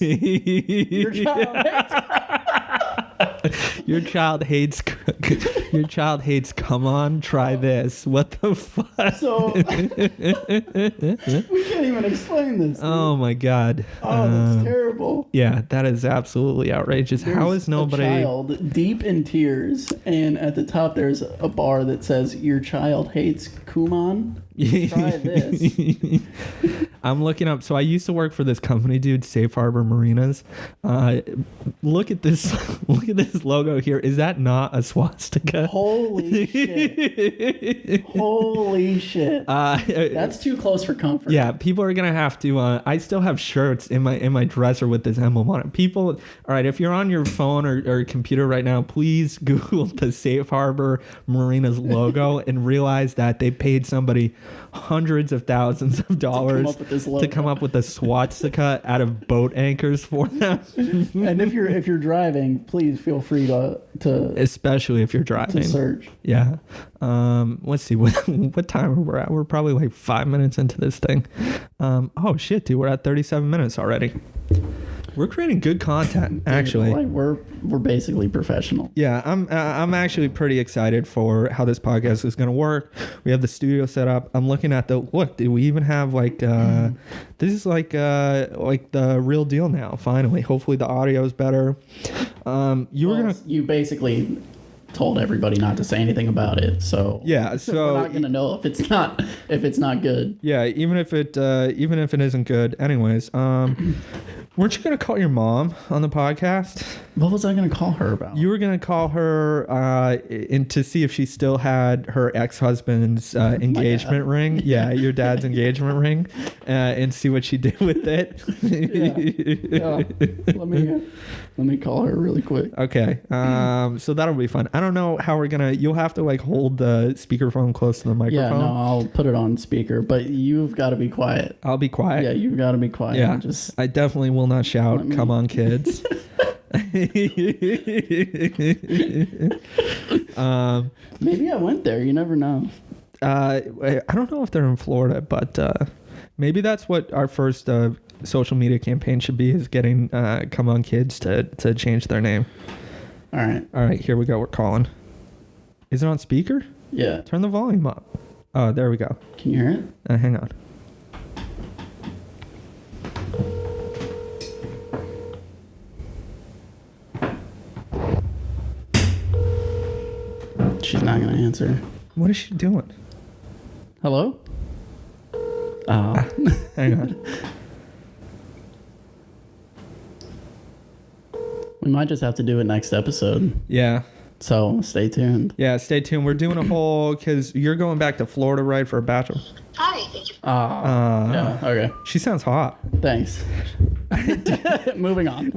Your child hates Your child hates come on, try this. What the fuck? So we can't even explain this. Dude. Oh my god. Oh, that's terrible. Yeah, that is absolutely outrageous. How is nobody a child deep in tears, and at the top there's a bar that says your child hates Kumon? Try this. I'm looking up. So I used to work for this company, dude, Safe Harbor Marinas. Look at this. Look at this logo here. Is that not a swastika? Holy shit! Holy shit! That's too close for comfort. Yeah, people are gonna have to. I still have shirts in my dresser with this emblem on it. People, all right. If you're on your phone or computer right now, please Google the Safe Harbor Marinas logo and realize that they paid somebody hundreds of thousands of dollars to come up with a swastika out of boat anchors for them. And if you're driving, please feel free to especially if you're driving, to search. Yeah. Let's see what time we're at. We're probably like 5 minutes into this thing. Oh shit, dude, we're at 37 minutes already. We're creating good content, actually. Dude, we're basically professional. Yeah, I'm actually pretty excited for how this podcast is going to work. We have the studio set up. I'm looking at look. Did we even have like this is like the real deal now? Finally, hopefully the audio is better. You basically told everybody not to say anything about it, so yeah, so we're not gonna know if it's not good. Yeah, even if it isn't good. Anyways, weren't you gonna call your mom on the podcast? What was I gonna call her about? You were gonna call her to see if she still had her ex-husband's engagement ring. Yeah, your dad's engagement ring, and see what she did with it. Yeah. Let me call her really quick. Okay. So that'll be fun. I don't know how we're gonna. You'll have to like hold the speakerphone close to the microphone. Yeah, no, I'll put it on speaker, but you've got to be quiet. I'll be quiet. Yeah, you've got to be quiet. Yeah, I definitely will not shout. Come on, kids. Maybe I went there. You never know. I don't know if they're in Florida, but maybe that's what our first social media campaign should be: is getting Come On Kids to change their name. All right. Here we go. We're calling. Is it on speaker? Yeah. Turn the volume up. Oh, there we go. Can you hear it? Hang on. She's not gonna answer. What is she doing? Hello? Oh. Hang on. We might just have to do it next episode. Yeah. So stay tuned. Yeah, stay tuned. We're doing a whole, because you're going back to Florida, right, for a bachelor? Hi, thank you. Yeah, okay. She sounds hot. Thanks. Moving on.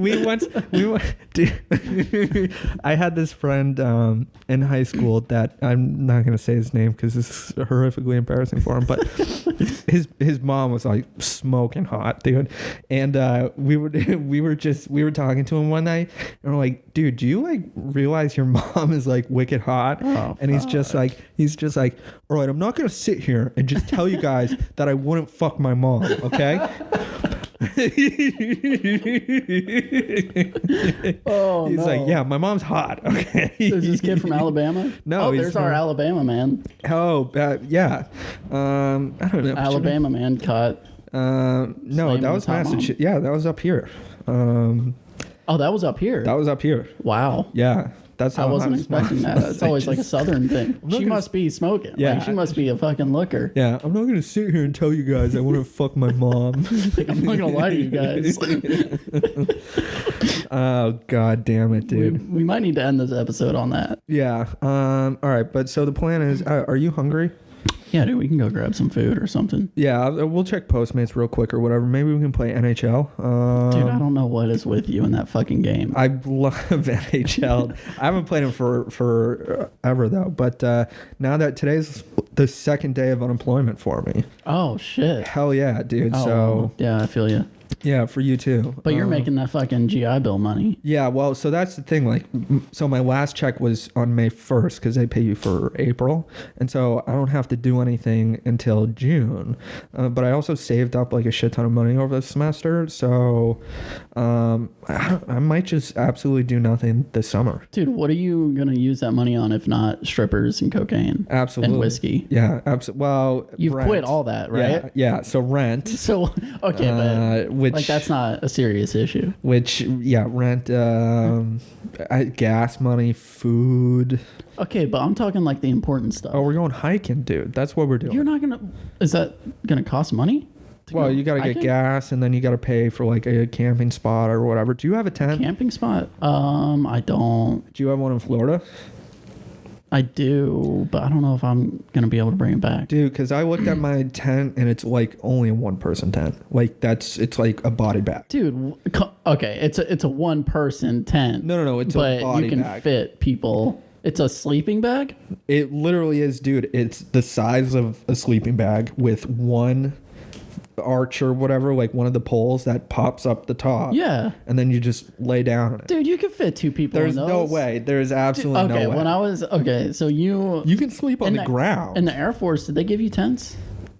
I had this friend in high school that I'm not going to say his name because this is horrifically embarrassing for him, but his mom was like smoking hot, dude. And we were talking to him one night and we're like, dude, do you like realize your mom is like wicked hot? Oh, and he's just like, all right, I'm not going to sit here and just tell you guys that I wouldn't fuck my mom, okay? Oh, he's like, yeah, my mom's hot. Okay. Is this kid from Alabama? No, there's our Alabama man. Oh, yeah. I don't know. Alabama man caught. No, that was Massachusetts. Yeah, that was up here. Oh, that was up here. That was up here. Wow. Yeah. That's how I wasn't expecting that. That's always like a southern thing. She must be smoking. Yeah. Like, she must be a fucking looker. Yeah. I'm not going to sit here and tell you guys I want to fuck my mom. Like, I'm not going to lie to you guys. Oh, God damn it, dude. We might need to end this episode on that. Yeah. All right. But so the plan is, are you hungry? Yeah, dude, we can go grab some food or something. Yeah, we'll check Postmates real quick or whatever. Maybe we can play NHL. Dude, I don't know what is with you in that fucking game. I love NHL. I haven't played it for ever though. But now that today's the second day of unemployment for me. Oh shit. Hell yeah, dude. Oh, So yeah, I feel you. yeah, for you too. But you're making that fucking GI Bill money. Yeah, well, so that's the thing. Like, so my last check was on May 1st because they pay you for April, and so I don't have to do anything until June. But I also saved up like a shit ton of money over the semester, so I might just absolutely do nothing this summer. Dude, what are you gonna use that money on if not strippers and cocaine? Absolutely. And whiskey. Yeah, absolutely. Well, You've rent. $quit all that, right? Yeah. So rent. So okay, but Which like that's not a serious issue. Rent, gas money, food. Okay, but I'm talking like the important stuff. Oh, we're going hiking, dude. That's what we're doing. You're not gonna. Is that gonna cost money? Well, you got to get gas, and then you got to pay for like a camping spot or whatever. Do you have a tent? Camping spot? I don't. Do you have one in Florida? I do, but I don't know if I'm gonna be able to bring it back. Dude, because I looked at my tent and it's like only a 1-person tent. Like it's like a body bag. Dude, okay, it's a 1-person tent. No, it's a body but you can bag. fit people. It's a sleeping bag? It literally is, dude. It's the size of a sleeping bag with one arch or whatever, like one of the poles that pops up the top. Yeah. And then you just lay down on it. Dude, you could fit 2 people There's in those. no way. There's absolutely no way. When I was so you can sleep on the ground. In the Air Force, did they give you tents?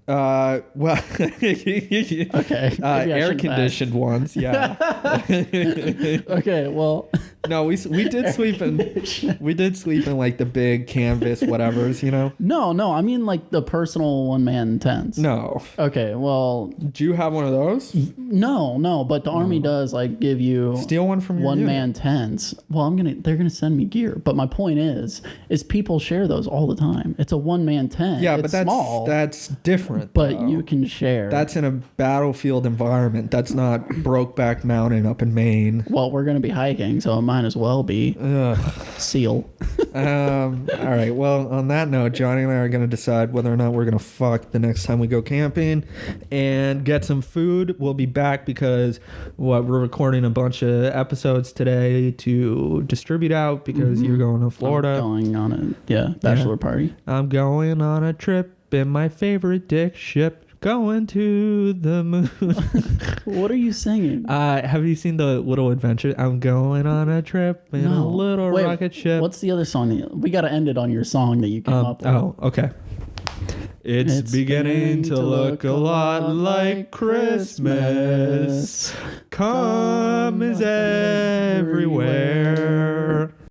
Well, Okay. air conditioned ones, yeah. Okay, well, No, we did sleep in like the big canvas whatevers, you know. no, I mean like the personal 1-man tents. No. Okay, well, Do you have one of those? no, but the Army does like give you Steal one from your 1-man tents. Well, they're gonna send me gear, but my point is people share those all the time. It's a 1-man tent. Yeah, it's but that's small, that's different. but though. you can share. That's in a battlefield environment. That's not Brokeback Mountain up in Maine. Well, we're gonna be hiking, so it might as well be SEAL. All right. Well, on that note, Johnny and I are going to decide whether or not we're going to fuck the next time we go camping and get some food. We'll be back because we're recording a bunch of episodes today to distribute out because you're going to Florida. I'm going on a bachelor party. I'm going on a trip in my favorite dick ship. Going to the moon. What are you singing? Have you seen the Little Adventure? I'm going on a trip in a little rocket ship. What's the other song? We got to end it on your song that you came up with. Oh, okay. It's beginning to look a lot like Christmas. Calm is everywhere.